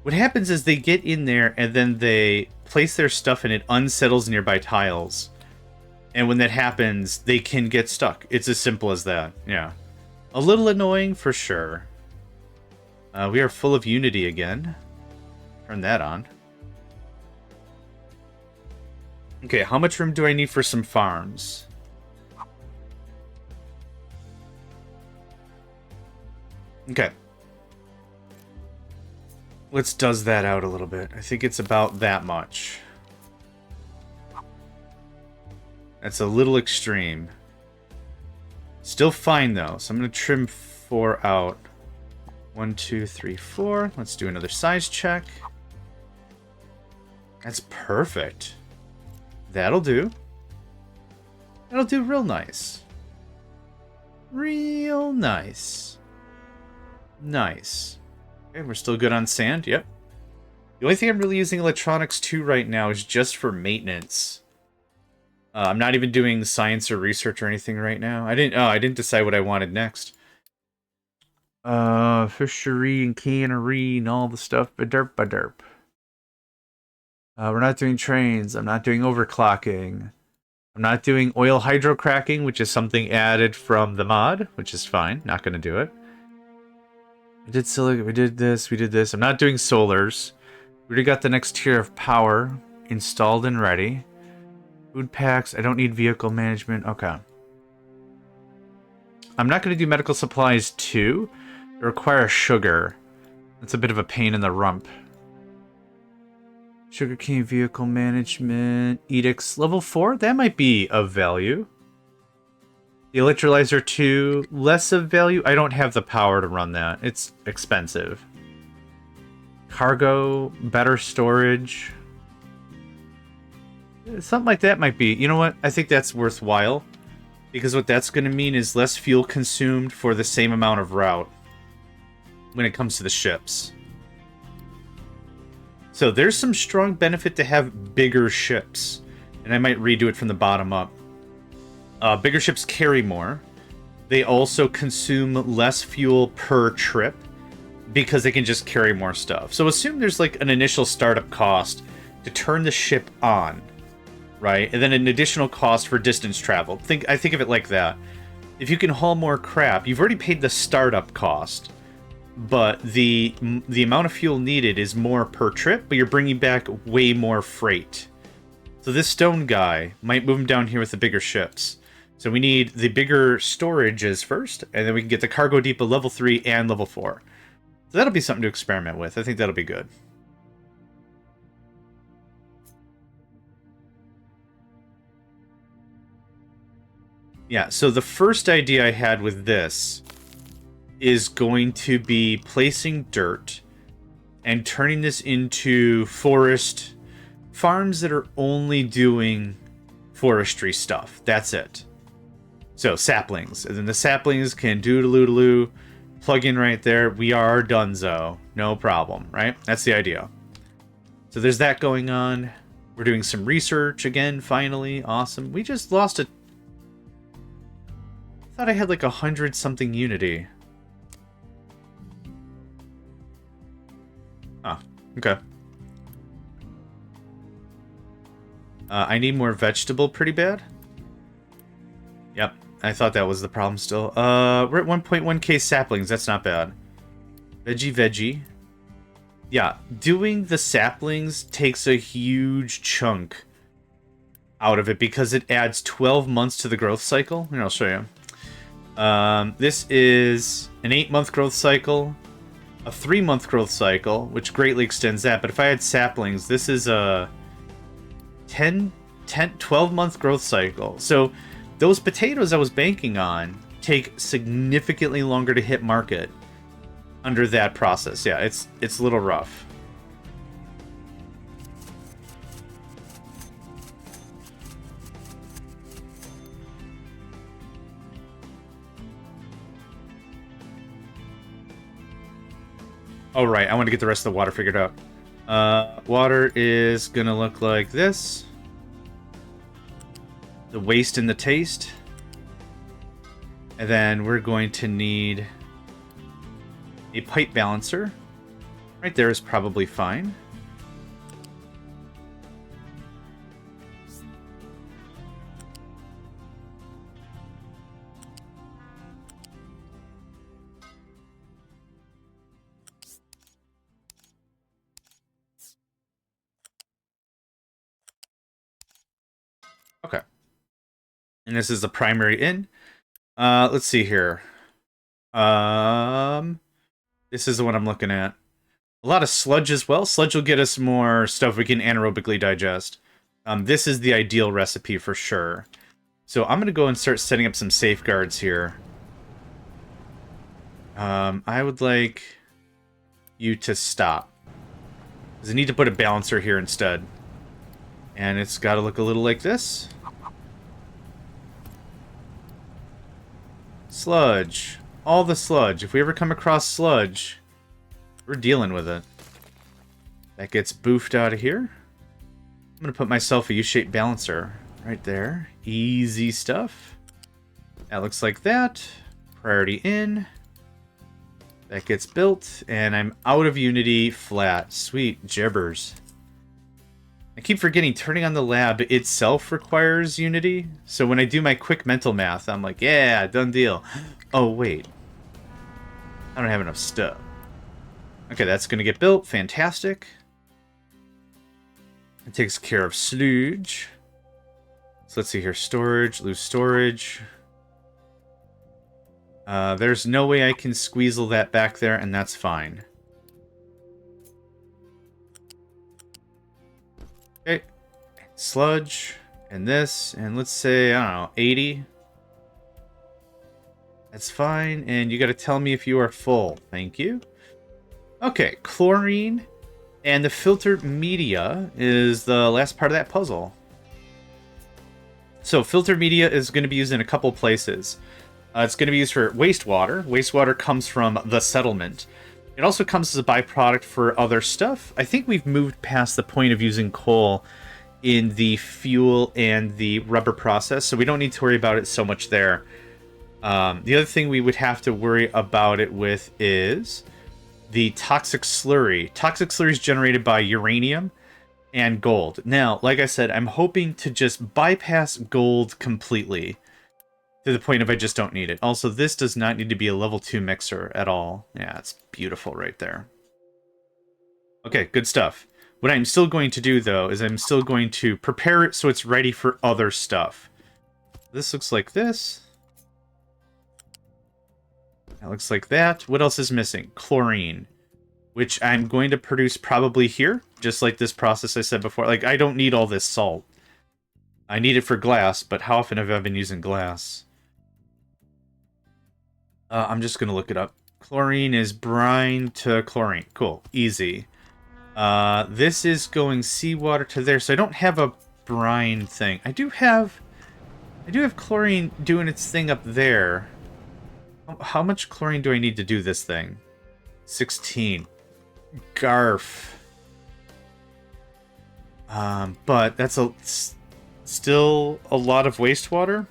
What happens is they get in there and then they place their stuff and it unsettles nearby tiles. And when that happens, they can get stuck. It's as simple as that. Yeah. A little annoying for sure. We are full of unity again. Turn that on. Okay, how much room do I need for some farms? Okay. Let's does that out a little bit. I think it's about that much. That's a little extreme. Still fine, though. So I'm going to trim 4 out. 1, 2, 3, 4. Let's do another size check. That's perfect. That'll do. That'll do real nice. Real nice. Nice. Okay, we're still good on sand. Yep. The only thing I'm really using electronics to right now is just for maintenance. I'm not even doing science or research or anything right now. I didn't decide what I wanted next. Fishery and cannery and all the stuff. Ba-derp, ba-derp. We're not doing trains. I'm not doing overclocking. I'm not doing oil hydrocracking, which is something added from the mod, which is fine. Not going to do it. We did silicon. We did this. We did this. I'm not doing solars. We already got the next tier of power installed and ready. Food packs. I don't need vehicle management. Okay. I'm not going to do medical supplies too. They require sugar. That's a bit of a pain in the rump. Sugarcane vehicle management. Edicts. Level 4? That might be of value. The electrolyzer 2. Less of value. I don't have the power to run that. It's expensive. Cargo. Better storage. Something like that might be. You know what? I think that's worthwhile. Because what that's going to mean is less fuel consumed for the same amount of route. When it comes to the ships. So there's some strong benefit to have bigger ships. And I might redo it from the bottom up. Bigger ships carry more. They also consume less fuel per trip. Because they can just carry more stuff. So assume there's like an initial startup cost to turn the ship on. Right? And then an additional cost for distance travel. I think of it like that. If you can haul more crap, you've already paid the startup cost. But the amount of fuel needed is more per trip, but you're bringing back way more freight. So this stone guy might move him down here with the bigger ships. So we need the bigger storages first, and then we can get the cargo depot level 3 and level 4. So that'll be something to experiment with. I think that'll be good. Yeah, so the first idea I had with this is going to be placing dirt and turning this into forest farms that are only doing forestry stuff. That's it. So, saplings. And then the saplings can doodaloo, plug in right there. We are donezo. No problem, right? That's the idea. So there's that going on. We're doing some research again, finally. Awesome. We just lost a... I thought I had like 100-something unity. Oh, okay. I need more vegetable pretty bad. Yep. I thought that was the problem still. We're at 1.1k saplings. That's not bad. Veggie. Yeah, doing the saplings takes a huge chunk out of it because it adds 12 months to the growth cycle. Here, I'll show you. This is an 8-month growth cycle, a 3-month growth cycle, which greatly extends that. But if I had saplings, this is a 12-month growth cycle. So those potatoes I was banking on take significantly longer to hit market under that process. Yeah, it's a little rough. Oh, right, I want to get the rest of the water figured out. Water is gonna look like this. The waste and the taste. And then we're going to need a pipe balancer. Right there is probably fine. Okay. And this is the primary in. Let's see here. This is the one I'm looking at. A lot of sludge as well. Sludge will get us more stuff we can anaerobically digest. This is the ideal recipe for sure. So I'm going to go and start setting up some safeguards here. I would like you to stop. Because I need to put a balancer here instead. And it's got to look a little like this. Sludge. All the sludge. If we ever come across sludge, we're dealing with it. That gets boofed out of here. I'm going to put myself a U-shaped balancer right there. Easy stuff. That looks like that. Priority in. That gets built. And I'm out of Unity flat. Sweet gibbers. I keep forgetting turning on the lab itself requires Unity. So when I do my quick mental math, I'm like, yeah, done deal. Oh, wait. I don't have enough stuff. Okay, that's going to get built. Fantastic. It takes care of sludge. So let's see here. Storage, loose storage. There's no way I can squeezle that back there, and that's fine. Okay. Sludge, and this, and let's say, I don't know, 80. That's fine, and you got to tell me if you are full. Thank you. Okay, chlorine and the filtered media is the last part of that puzzle. So filtered media is going to be used in a couple places. It's going to be used for wastewater. Wastewater comes from the settlement. It also comes as a byproduct for other stuff. I think we've moved past the point of using coal in the fuel and the rubber process, so we don't need to worry about it so much there. The other thing we would have to worry about it with is the toxic slurry. Toxic slurry is generated by uranium and gold. Now, like I said, I'm hoping to just bypass gold completely to the point of I just don't need it. Also, this does not need to be a level 2 mixer at all. Yeah, it's beautiful right there. Okay, good stuff. What I'm still going to do, though, is I'm still going to prepare it so it's ready for other stuff. This looks like this. That looks like that. What else is missing? Chlorine, which I'm going to produce probably here, just like this process I said before. Like, I don't need all this salt. I need it for glass, but how often have I been using glass? I'm just going to look it up. Chlorine is brine to chlorine. Cool. Easy. This is going seawater to there, so I don't have a brine thing. I I do have chlorine doing its thing up there. How much chlorine do I need to do this thing? 16. Garf. But that's still a lot of wastewater.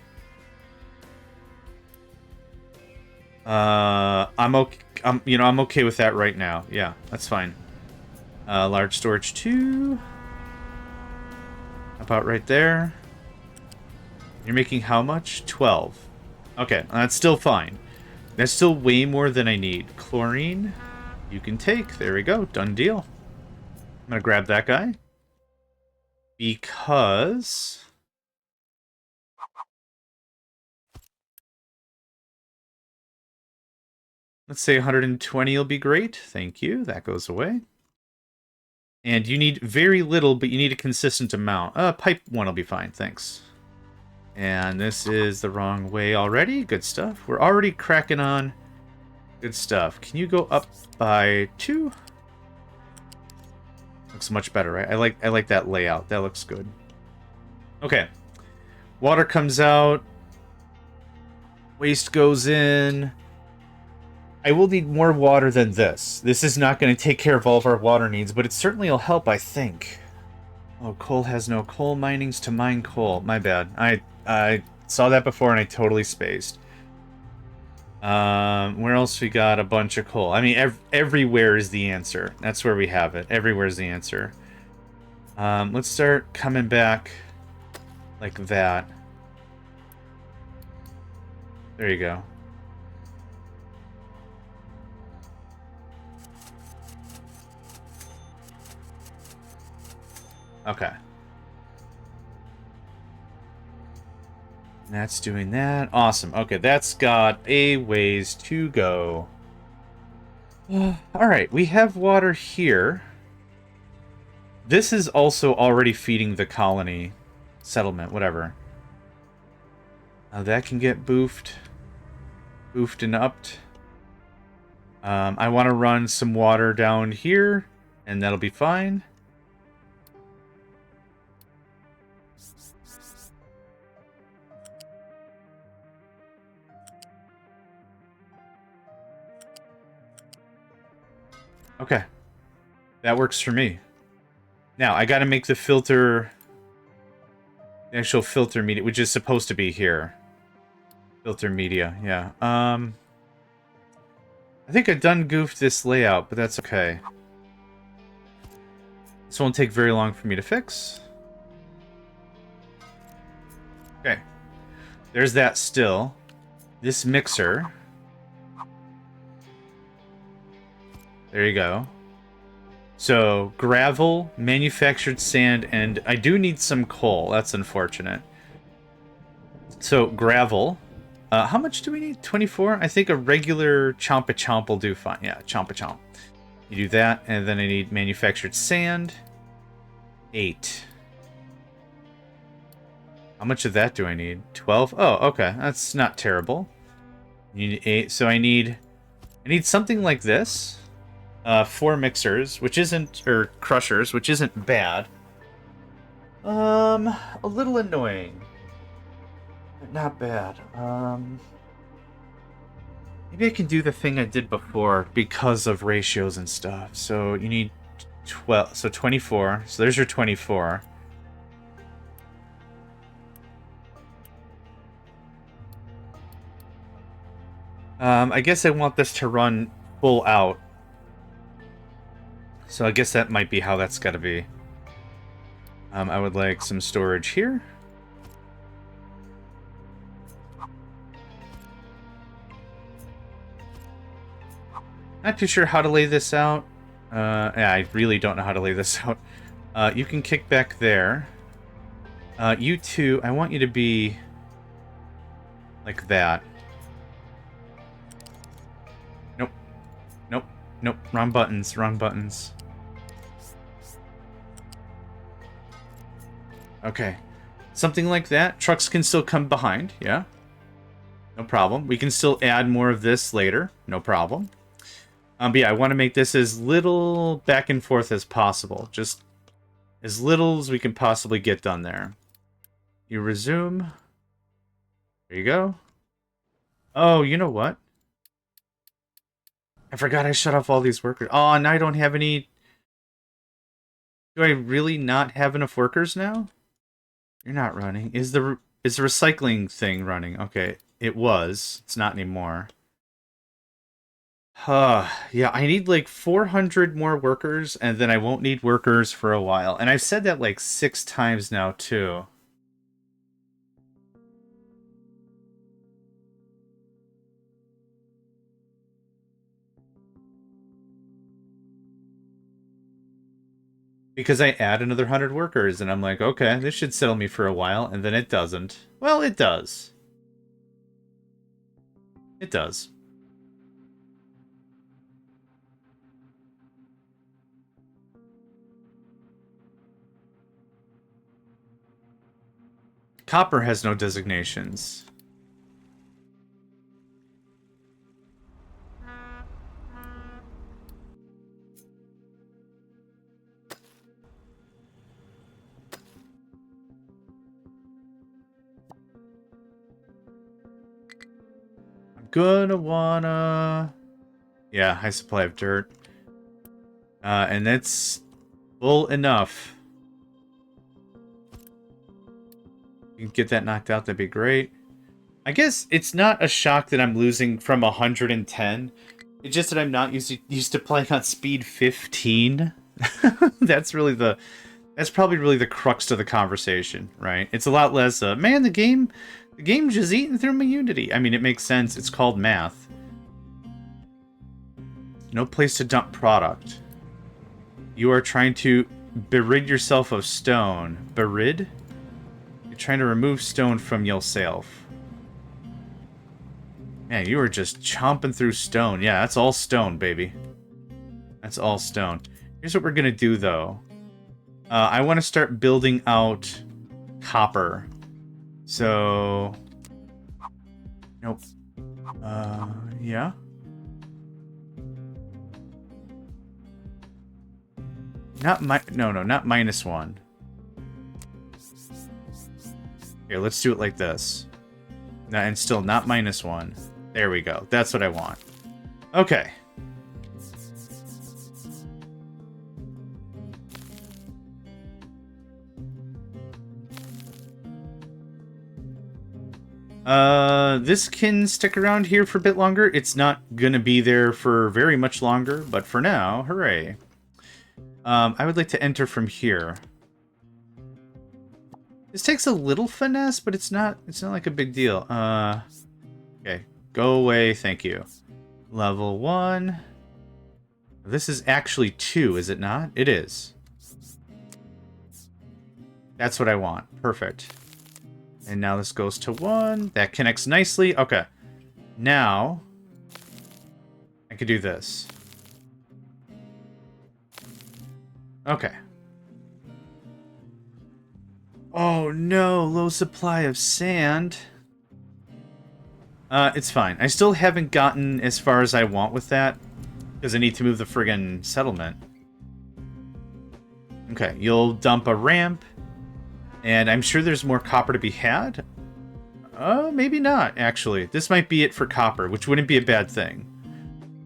I'm okay. I'm okay with that right now. Yeah, that's fine. Large storage 2. About right there. You're making how much? 12. Okay, that's still fine. That's still way more than I need. Chlorine, you can take. There we go. Done deal. I'm gonna grab that guy. Because... let's say 120 will be great. Thank you. That goes away. And you need very little, but you need a consistent amount. Pipe 1 will be fine. Thanks. And this is the wrong way already. Good stuff. We're already cracking on. Good stuff. Can you go up by 2? Looks much better, right? I like that layout. That looks good. Okay. Water comes out. Waste goes in. I will need more water than this. This is not going to take care of all of our water needs, but it certainly will help, I think. Oh, coal has no coal minings to mine coal. My bad. I saw that before and I totally spaced. Where else we got a bunch of coal? I mean, everywhere is the answer. That's where we have it. Everywhere is the answer. Let's start coming back like that. There you go. Okay. That's doing that. Awesome. Okay, that's got a ways to go. Alright, we have water here. This is also already feeding the colony. Settlement, whatever. Now that can get boofed. Boofed and upped. I want to run some water down here, and that'll be fine. Okay. That works for me. Now, I gotta make the filter... the actual filter media, which is supposed to be here. Filter media, yeah. I think I done goofed this layout, but that's okay. This won't take very long for me to fix. Okay. There's that still. This mixer... there you go. So, gravel, manufactured sand, and I do need some coal. That's unfortunate. So, gravel. How much do we need? 24? I think a regular chomp-a-chomp will do fine. Yeah, chomp-a-chomp. You do that, and then I need manufactured sand. 8. How much of that do I need? 12? Oh, okay. That's not terrible. You need 8. So I need something like this. 4 mixers, which isn't, or crushers, which isn't bad. A little annoying, but not bad. Maybe I can do the thing I did before because of ratios and stuff. So you need 12, so 24. So there's your 24. I guess I want this to run full out. So I guess that might be how that's got to be. I would like some storage here. Not too sure how to lay this out. Yeah, I really don't know how to lay this out. You can kick back there. You two, I want you to be like that. Nope. Nope. Nope. Wrong buttons. Wrong buttons. Okay. Something like that. Trucks can still come behind, yeah. No problem. We can still add more of this later. No problem. But yeah, I want to make this as little back and forth as possible. Just as little as we can possibly get done there. You resume. There you go. Oh, you know what? I forgot I shut off all these workers. Oh, and I don't have any... Do I really not have enough workers now? You're not running. Is the recycling thing running? Okay, it was. It's not anymore. Yeah, I need like 400 more workers, and then I won't need workers for a while. And I've said that like 6 times now, too. Because I add another 100 workers, and I'm like, okay, this should settle me for a while, and then it doesn't. Well, it does. It does. Copper has no designations. I'm gonna wanna... Yeah, high supply of dirt. And that's full enough. You can get that knocked out, that'd be great. I guess it's not a shock that I'm losing from 110. It's just that I'm not used to playing on speed 15. That's probably really the crux of the conversation, right? It's a lot less, man, the game just eating through my Unity. I mean, it makes sense. It's called math. No place to dump product. You are trying to berid yourself of stone. Berid? You're trying to remove stone from yourself. Man, you are just chomping through stone. Yeah, that's all stone, baby. That's all stone. Here's what we're gonna do, though. I want to start building out copper. So... Nope. Yeah? No, not -1. Here, let's do it like this. No, and still not -1. There we go. That's what I want. Okay. This can stick around here for a bit longer. It's not gonna be there for very much longer, but for now, hooray. I would like to enter from here. This takes a little finesse, but it's not like a big deal. Okay. Go away, thank you. Level 1. This is actually 2, is it not? It is. That's what I want. Perfect. And now this goes to 1. That connects nicely. Okay. Now, I could do this. Okay. Oh no, low supply of sand. It's fine. I still haven't gotten as far as I want with that, because I need to move the friggin' settlement. Okay, you'll dump a ramp, and I'm sure there's more copper to be had. Maybe not, actually. This might be it for copper, which wouldn't be a bad thing.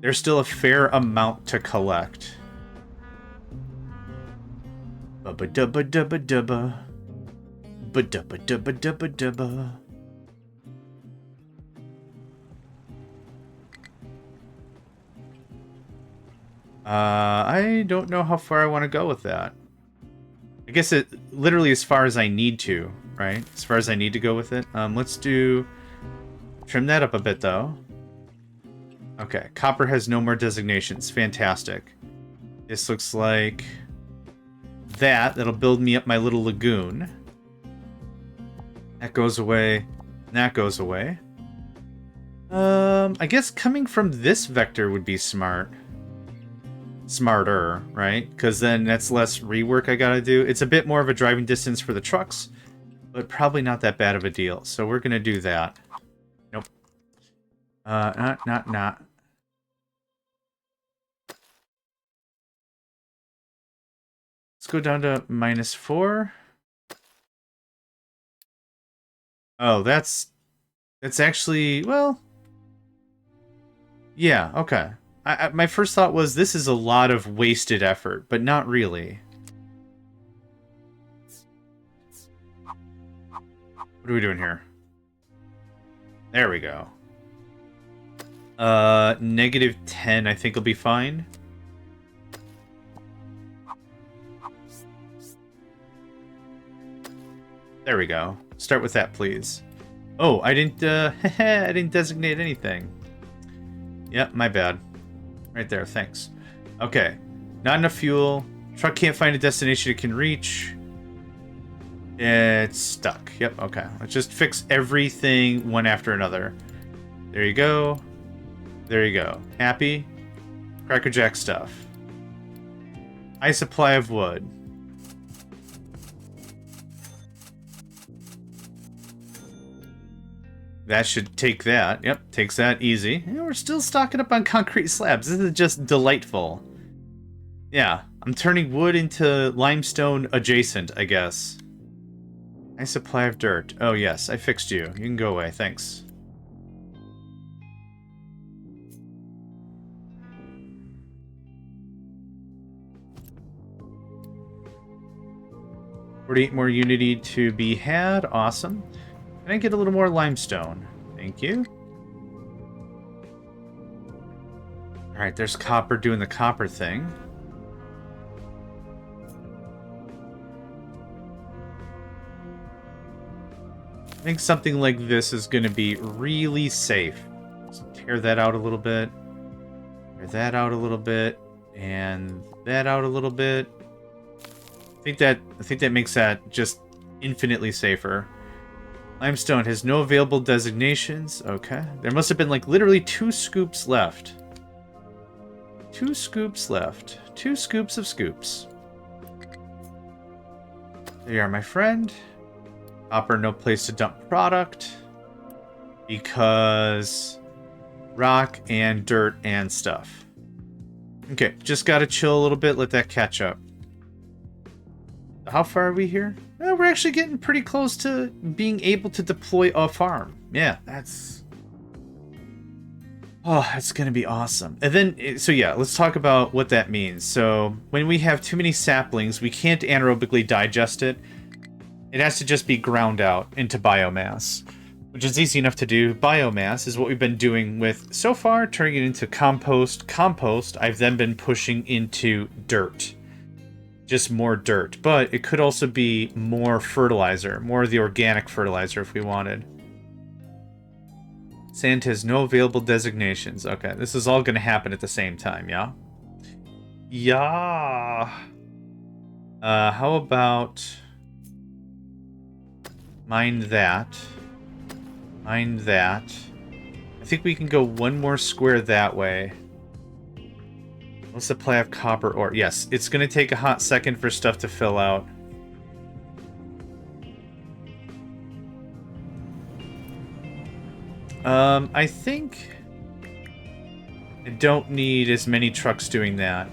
There's still a fair amount to collect. Ba-ba-dubba-dubba-dubba. Ba-dubba-dubba-dubba-dubba. I don't know how far I want to go with that. I guess it literally as far as I need to, right? As far as I need to go with it. Let's do... Trim that up a bit, though. Okay, copper has no more designations. Fantastic. This looks like... That'll build me up my little lagoon. That goes away. That goes away. I guess coming from this vector would be smart. Smarter, right? Because then that's less rework I gotta do. It's a bit more of a driving distance for the trucks, but probably not that bad of a deal. So we're gonna do that. Nope. Not. Let's go down to -4. Oh, that's That's actually, well... Yeah, okay. My first thought was this is a lot of wasted effort, but not really. What are we doing here? There we go. -10 I think will be fine. There we go. Start with that, please. Oh, I didn't, I didn't designate anything. Yep, my bad. Right there, thanks. Okay. Not enough fuel. Truck can't find a destination it can reach. It's stuck. Yep, okay. Let's just fix everything one after another. There you go. There you go. Happy? Crackerjack stuff. High supply of wood. That should take that. Yep, takes that easy. And we're still stocking up on concrete slabs. This is just delightful. Yeah, I'm turning wood into limestone adjacent, I guess. High supply of dirt. Oh yes, I fixed you. You can go away, thanks. $48 more unity to be had. Awesome. Can I get a little more limestone? Thank you. Alright, there's copper doing the copper thing. I think something like this is going to be really safe. So tear that out a little bit. Tear that out a little bit. And that out a little bit. I think that makes that just infinitely safer. Limestone has no available designations. Okay. There must have been like literally 2 scoops left. 2 scoops left. 2 scoops of scoops. There you are, my friend. Copper, no place to dump product. Because rock and dirt and stuff. Okay, just gotta chill a little bit, let that catch up. How far are we here? Well, we're actually getting pretty close to being able to deploy a farm. Yeah, that's... Oh, that's going to be awesome. And then, so yeah, let's talk about what that means. So, when we have too many saplings, we can't anaerobically digest it. It has to just be ground out into biomass, which is easy enough to do. Biomass is what we've been doing with, so far, turning it into compost. Compost, I've then been pushing into dirt. Just more dirt, but it could also be more fertilizer, more of the organic fertilizer if we wanted. Sand has no available designations. Okay, this is all going to happen at the same time, yeah? Yeah. How about... Mine that. Mine that. I think we can go one more square that way. What's the supply of copper ore? Yes, it's going to take a hot second for stuff to fill out. I think I don't need as many trucks doing that.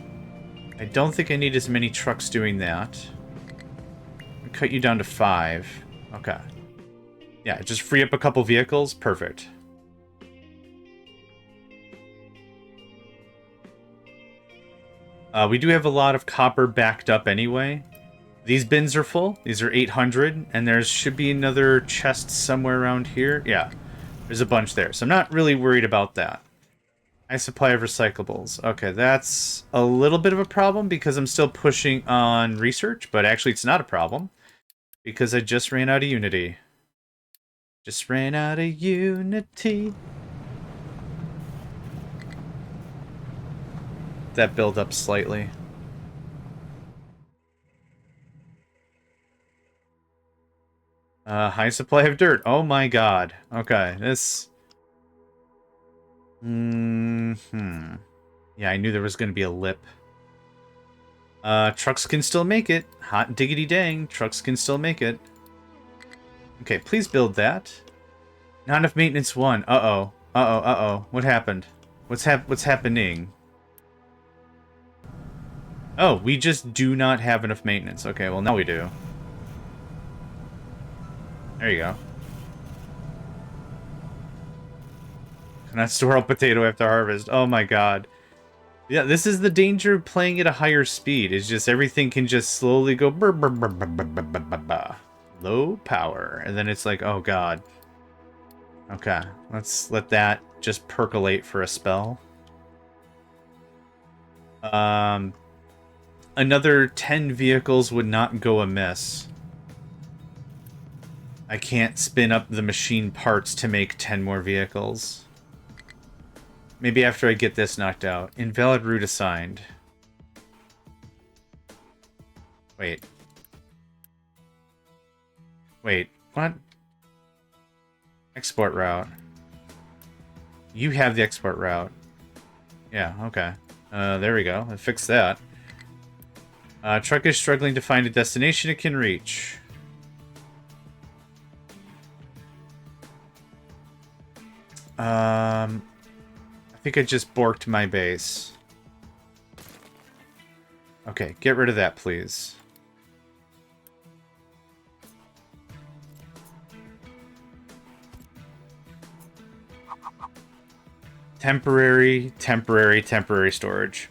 I don't think I need as many trucks doing that. I'll cut you down to 5. Okay. Yeah, just free up a couple vehicles. Perfect. We do have a lot of copper backed up anyway. These bins are full. These are 800, and there should be another chest somewhere around here. Yeah, there's a bunch there, so I'm not really worried about that. High supply of recyclables. Okay, that's a little bit of a problem because I'm still pushing on research, but actually it's not a problem because I just ran out of Unity. Just ran out of Unity. That build up slightly. High supply of dirt. Oh my god. Okay, this... Yeah, I knew there was going to be a lip. Trucks can still make it. Hot diggity dang, trucks can still make it. Okay, please build that. Not enough maintenance 1. Uh-oh. Uh-oh, uh-oh. What happened? What's happening? Oh, we just do not have enough maintenance. Okay, well now we do. There you go. Not store all potato after harvest. Oh my god. Yeah, this is the danger of playing at a higher speed. It's just everything can just slowly go brr, brr, brr, brr, brr, brr, brr, brr, brr. Low power. And then it's like, oh god. Okay, let's let that just percolate for a spell. Another 10 vehicles would not go amiss. I can't spin up the machine parts to make 10 more vehicles. Maybe after I get this knocked out. Invalid route assigned. Wait. Wait, what? Export route. You have the export route. Yeah, okay. There we go. I fixed that. Truck is struggling to find a destination it can reach. I think I just borked my base. Okay, get rid of that, please. Temporary storage.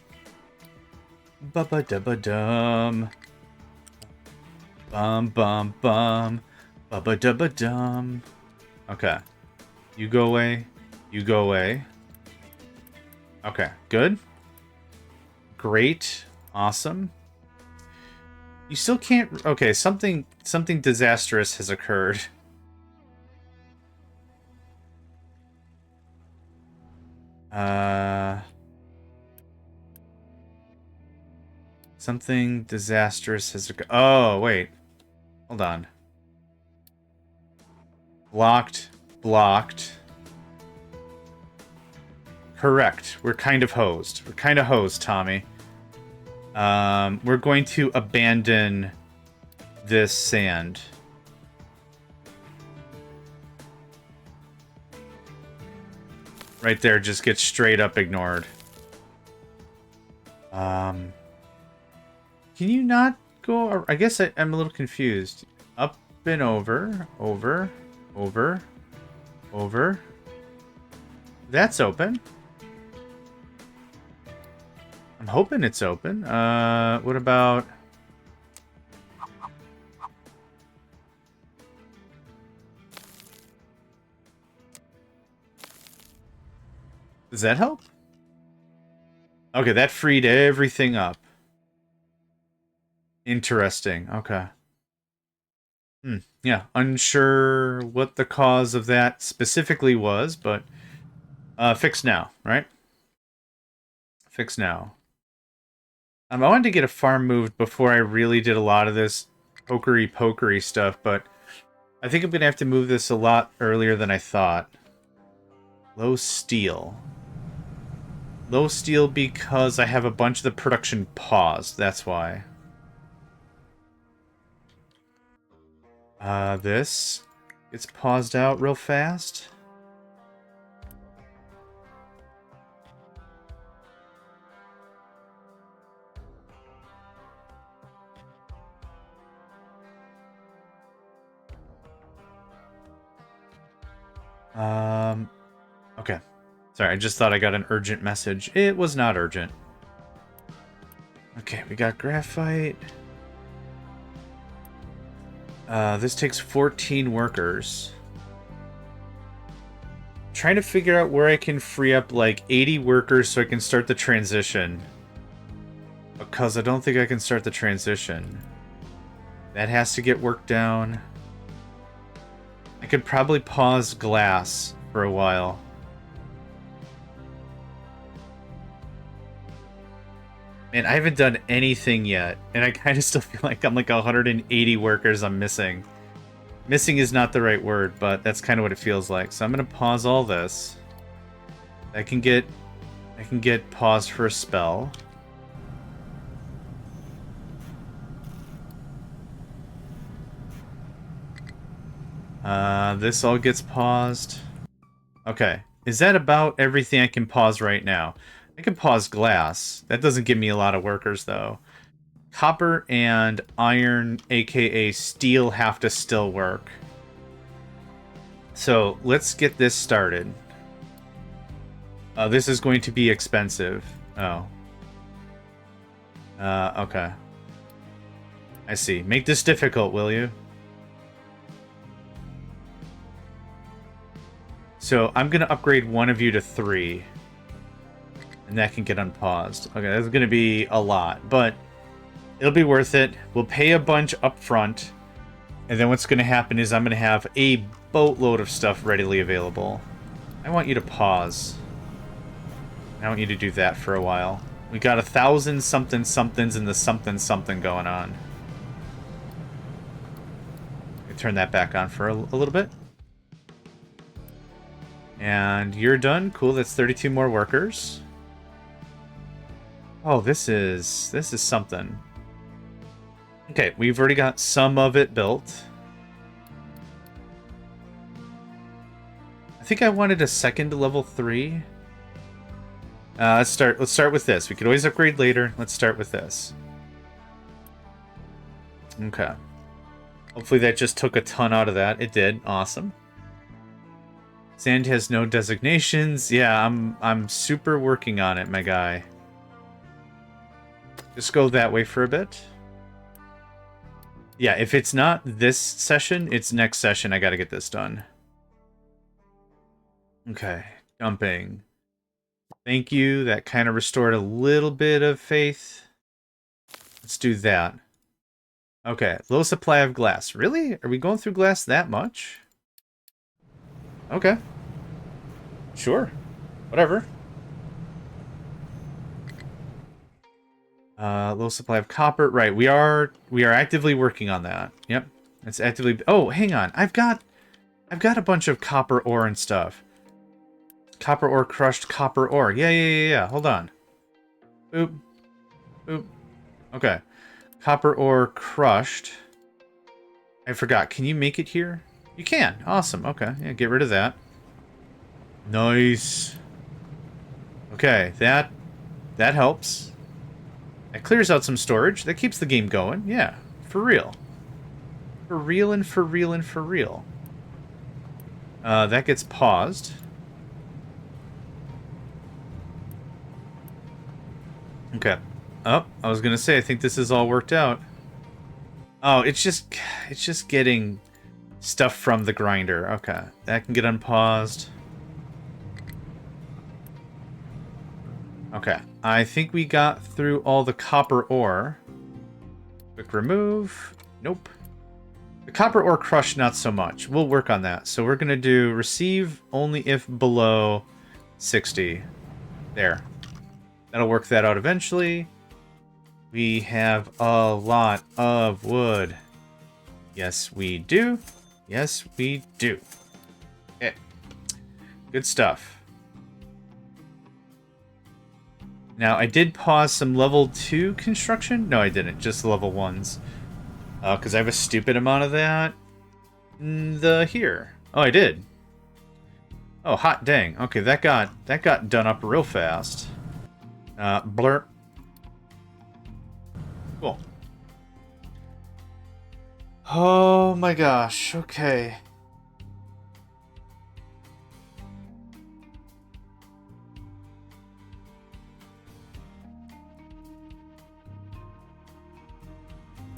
Ba-ba-da-ba-dum. Bum-bum-bum. Ba-ba-da-ba-dum. Okay. You go away. You go away. Okay, good. Great. Awesome. You still can't... Okay, something disastrous has occurred. Something disastrous has occurred. Oh, wait. Hold on. Blocked. Blocked. Correct. We're kind of hosed. We're kind of hosed, Tommy. We're going to abandon this sand. Right there just gets straight up ignored. Can you not go... I guess I'm a little confused. Up and over. Over. Over. Over. That's open. I'm hoping it's open. What about... Does that help? Okay, that freed everything up. Interesting. Okay. Yeah, unsure what the cause of that specifically was, but fix now, right? Fix now. I wanted to get a farm moved before I really did a lot of this pokery stuff, but I think I'm going to have to move this a lot earlier than I thought. Low steel. Low steel because I have a bunch of the production paused. That's why. This gets paused out real fast. Okay. Sorry, I just thought I got an urgent message. It was not urgent. Okay, we got graphite. This takes 14 workers. I'm trying to figure out where I can free up like 80 workers so I can start the transition. Because I don't think I can start the transition. That has to get worked down. I could probably pause glass for a while. Man, I haven't done anything yet, and I kind of still feel like I'm like 180 workers I'm missing. Missing is not the right word, but that's kind of what it feels like. So I'm gonna pause all this. I can get paused for a spell. This all gets paused. Okay, is that about everything I can pause right now? I can pause glass. That doesn't give me a lot of workers, though. Copper and iron, aka steel, have to still work. So, let's get this started. This is going to be expensive. Oh. Okay. I see. Make this difficult, will you? So, I'm going to upgrade one of you to 3. And that can get unpaused. Okay, that's going to be a lot, but it'll be worth it. We'll pay a bunch up front. And then what's going to happen is I'm going to have a boatload of stuff readily available. I want you to pause. I want you to do that for a while. We got 1,000 something somethings and the something something going on. Turn that back on for a little bit. And you're done. Cool, that's 32 more workers. Oh, this is something. Okay, we've already got some of it built. I think I wanted a second level 3. Let's start with this. We could always upgrade later. Let's start with this. Okay. Hopefully that just took a ton out of that. It did. Awesome. Sand has no designations. Yeah, I'm super working on it, my guy. Just go that way for a bit. Yeah, if it's not this session, it's next session. I gotta get this done. Okay, dumping. Thank you. That kind of restored a little bit of faith. Let's do that. Okay, low supply of glass. Really? Are we going through glass that much? Okay. Sure. Whatever. Low supply of copper. Right, we are actively working on that. Yep. It's actively. Oh, hang on. I've got a bunch of copper ore and stuff. Copper ore crushed copper ore. Yeah. Hold on. Boop. Boop. Okay. Copper ore crushed. I forgot. Can you make it here? You can. Awesome. Okay. Yeah, get rid of that. Nice. Okay, that helps. That clears out some storage. That keeps the game going. Yeah, for real. For real and for real and for real. That gets paused. Okay. Oh, I was gonna say, I think this is all worked out. Oh, it's just getting stuff from the grinder. Okay, that can get unpaused. Okay, I think we got through all the copper ore. Quick remove. Nope. The copper ore crush, not so much. We'll work on that. So we're gonna do receive only if below 60. There. That'll work that out eventually. We have a lot of wood. Yes, we do. Yes, we do. Okay. Good stuff. Now, I did pause some level 2 construction. No, I didn't. Just level 1s. Because I have a stupid amount of that. Here. Oh, I did. Oh, hot dang. Okay, that got done up real fast. Blur. Cool. Oh my gosh. Okay.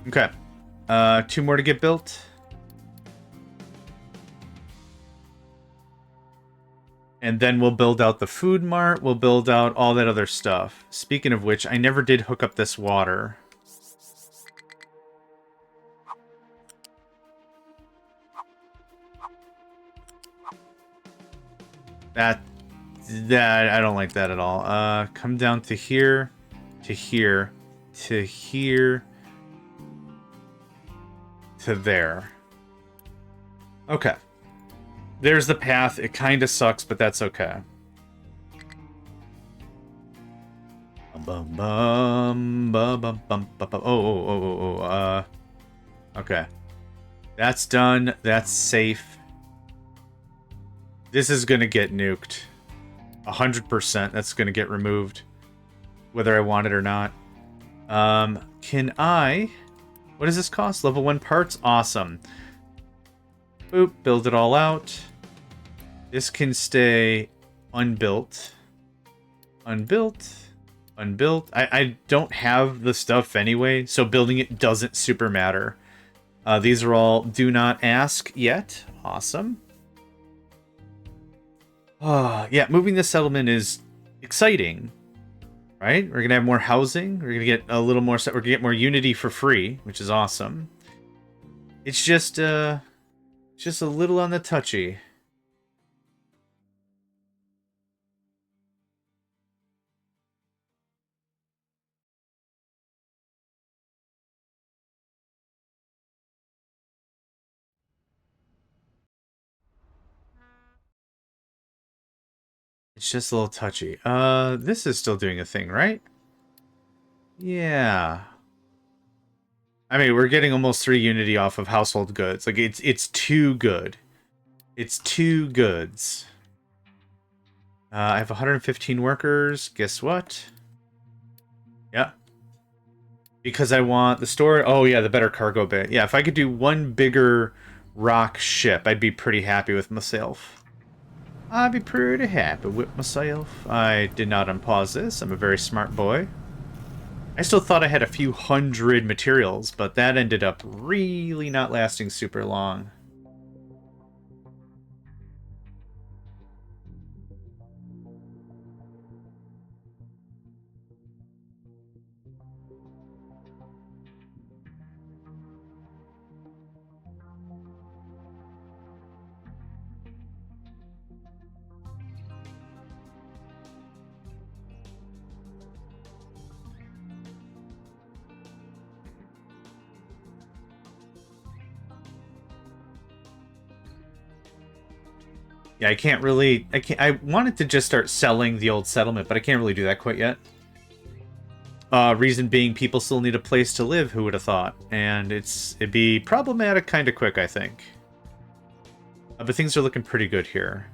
Okay. 2 more to get built. And then we'll build out the food mart. We'll build out all that other stuff. Speaking of which, I never did hook up this water. That I don't like that at all. Come down to here, to here, to here, to there. Okay. There's the path. It kind of sucks, but that's okay. Okay. That's done. That's safe. This is gonna get nuked. 100%. That's gonna get removed, whether I want it or not. Can I? What does this cost? Level 1 parts? Awesome. Boop. Build it all out. This can stay unbuilt. Unbuilt. Unbuilt. I don't have the stuff anyway, so building it doesn't super matter. These are all do not ask yet. Awesome. Yeah, moving the settlement is exciting, right? We're gonna have more housing. We're gonna get a little more. We're gonna get more unity for free, which is awesome. It's just a little on the touchy. It's just a little touchy. This is still doing a thing, right? Yeah. I mean, we're getting almost 3 unity off of household goods. Like, it's too good. It's 2 goods. I have 115 workers. Guess what? Yeah. Because I want the store... Oh, yeah, the better cargo bay. Yeah, if I could do 1 bigger rock ship, I'd be pretty happy with myself. I'd be pretty happy with myself. I did not unpause this. I'm a very smart boy. I still thought I had a few hundred materials, but that ended up really not lasting super long. Yeah, I can't really... I wanted to just start selling the old settlement, but I can't really do that quite yet. Reason being, people still need a place to live, who would have thought? And it'd be problematic kind of quick, I think. But things are looking pretty good here.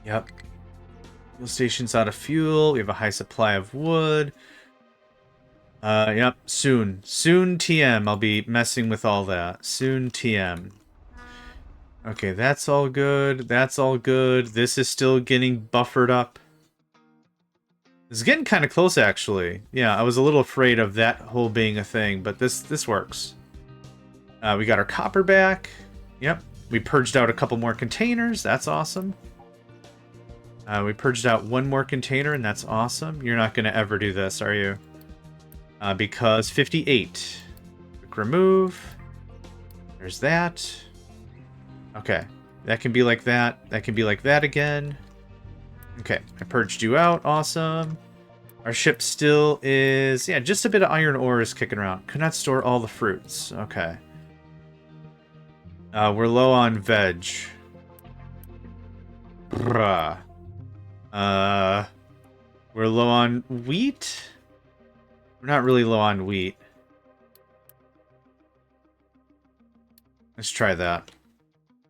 Yep. Fuel station's out of fuel. We have a high supply of wood. Yep, soon. Soon TM. I'll be messing with all that. Soon TM. Okay, that's all good. That's all good. This is still getting buffered up. It's getting kind of close, actually. Yeah, I was a little afraid of that whole being a thing, but this works. We got our copper back. Yep. We purged out a couple more containers. That's awesome. We purged out 1 more container, and that's awesome. You're not going to ever do this, are you? Because 58. Quick remove. There's that. Okay. That can be like that. That can be like that again. Okay. I purged you out. Awesome. Our ship still is... Yeah, just a bit of iron ore is kicking around. Could not store all the fruits. Okay. We're low on veg. Bruh. We're low on wheat? We're not really low on wheat. Let's try that.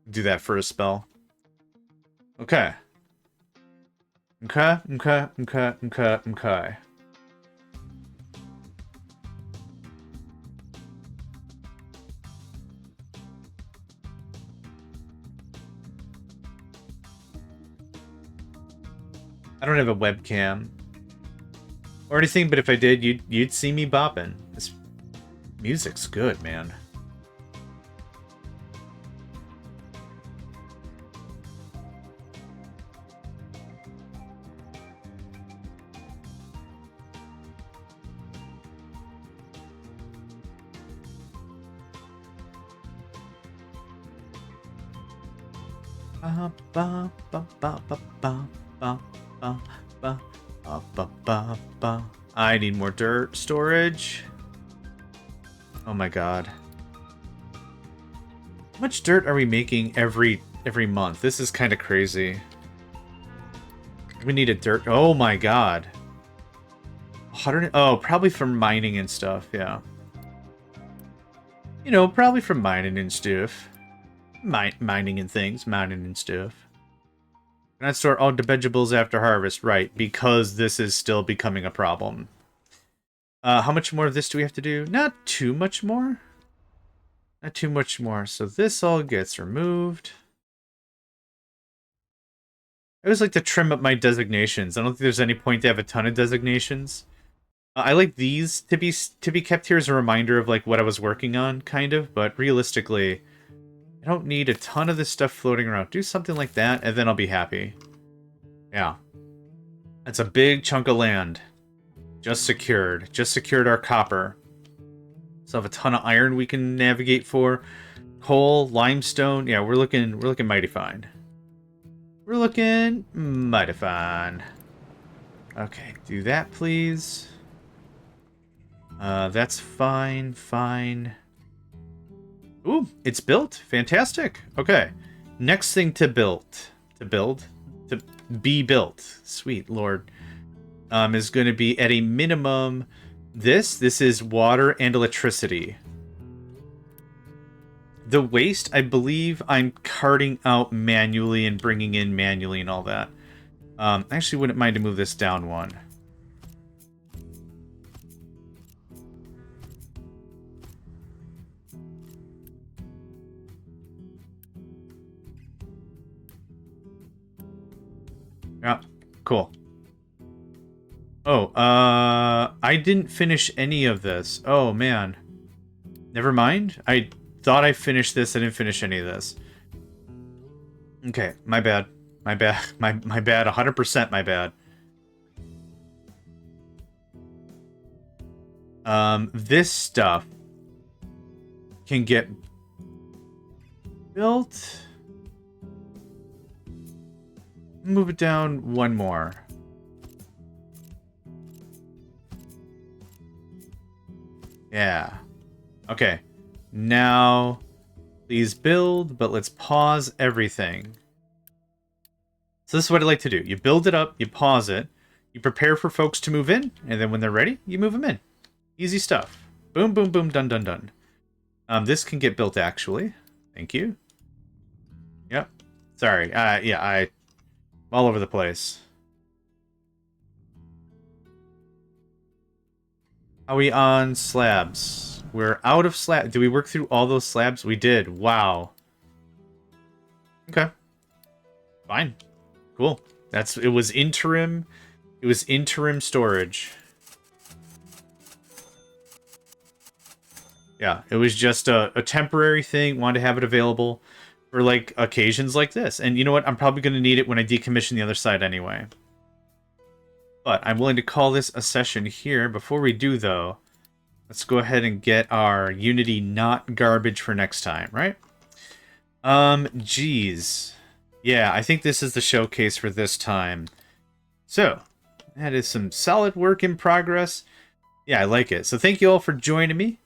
Do that for a spell. Okay. Okay. I don't have a webcam or anything, but if I did, you'd see me bopping. This music's good, man. I need more dirt storage. Oh my god. How much dirt are we making every month? This is kind of crazy. We need a dirt. Oh my god. 100. Oh, probably from mining and stuff. Yeah. You know, probably from mining and stuff. Mining and things. Mining and stuff. Cannot store all the vegetables after harvest. Right, because this is still becoming a problem. How much more of this do we have to do? Not too much more. Not too much more. So this all gets removed. I always like to trim up my designations. I don't think there's any point to have a ton of designations. I like these to be kept here as a reminder of like what I was working on, kind of. But realistically, I don't need a ton of this stuff floating around. Do something like that, and then I'll be happy. Yeah. That's a big chunk of land. Just secured. Just secured our copper. So I have a ton of iron we can navigate for. Coal, limestone. Yeah, we're looking mighty fine. We're looking mighty fine. Okay, do that, please. That's fine, fine. Ooh, it's built. Fantastic. Okay. Next thing to build. To be built. Sweet Lord. Is going to be at a minimum this is water and electricity. The waste, I believe I'm carting out manually and bringing in manually and all that. I actually wouldn't mind to move this down one. Yeah, cool. Oh, I didn't finish any of this. Oh, man. Never mind. I thought I finished this. I didn't finish any of this. Okay, my bad. My bad. My bad. 100% my bad. This stuff can get built. Move it down one more. Yeah. Okay. Now, please build, but let's pause everything. So this is what I like to do. You build it up, you pause it, you prepare for folks to move in, and then when they're ready, you move them in. Easy stuff. Boom, boom, boom, done, done, done. This can get built, actually. Thank you. Yep. Sorry. Yeah, I'm all over the place. Are we on slabs? We're out of slabs. Did we work through all those slabs? We did. Wow. Okay. Fine. Cool. It was interim. It was interim storage. Yeah, it was just a temporary thing. Wanted to have it available for like occasions like this. And you know what? I'm probably going to need it when I decommission the other side anyway. But I'm willing to call this a session here. Before we do, though, let's go ahead and get our Unity not garbage for next time, right? Geez. Yeah, I think this is the showcase for this time. So, that is some solid work in progress. Yeah, I like it. So thank you all for joining me.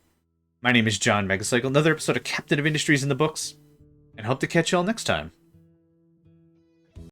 My name is JohnMegacycle. Another episode of Captain of Industries in the books. And hope to catch you all next time.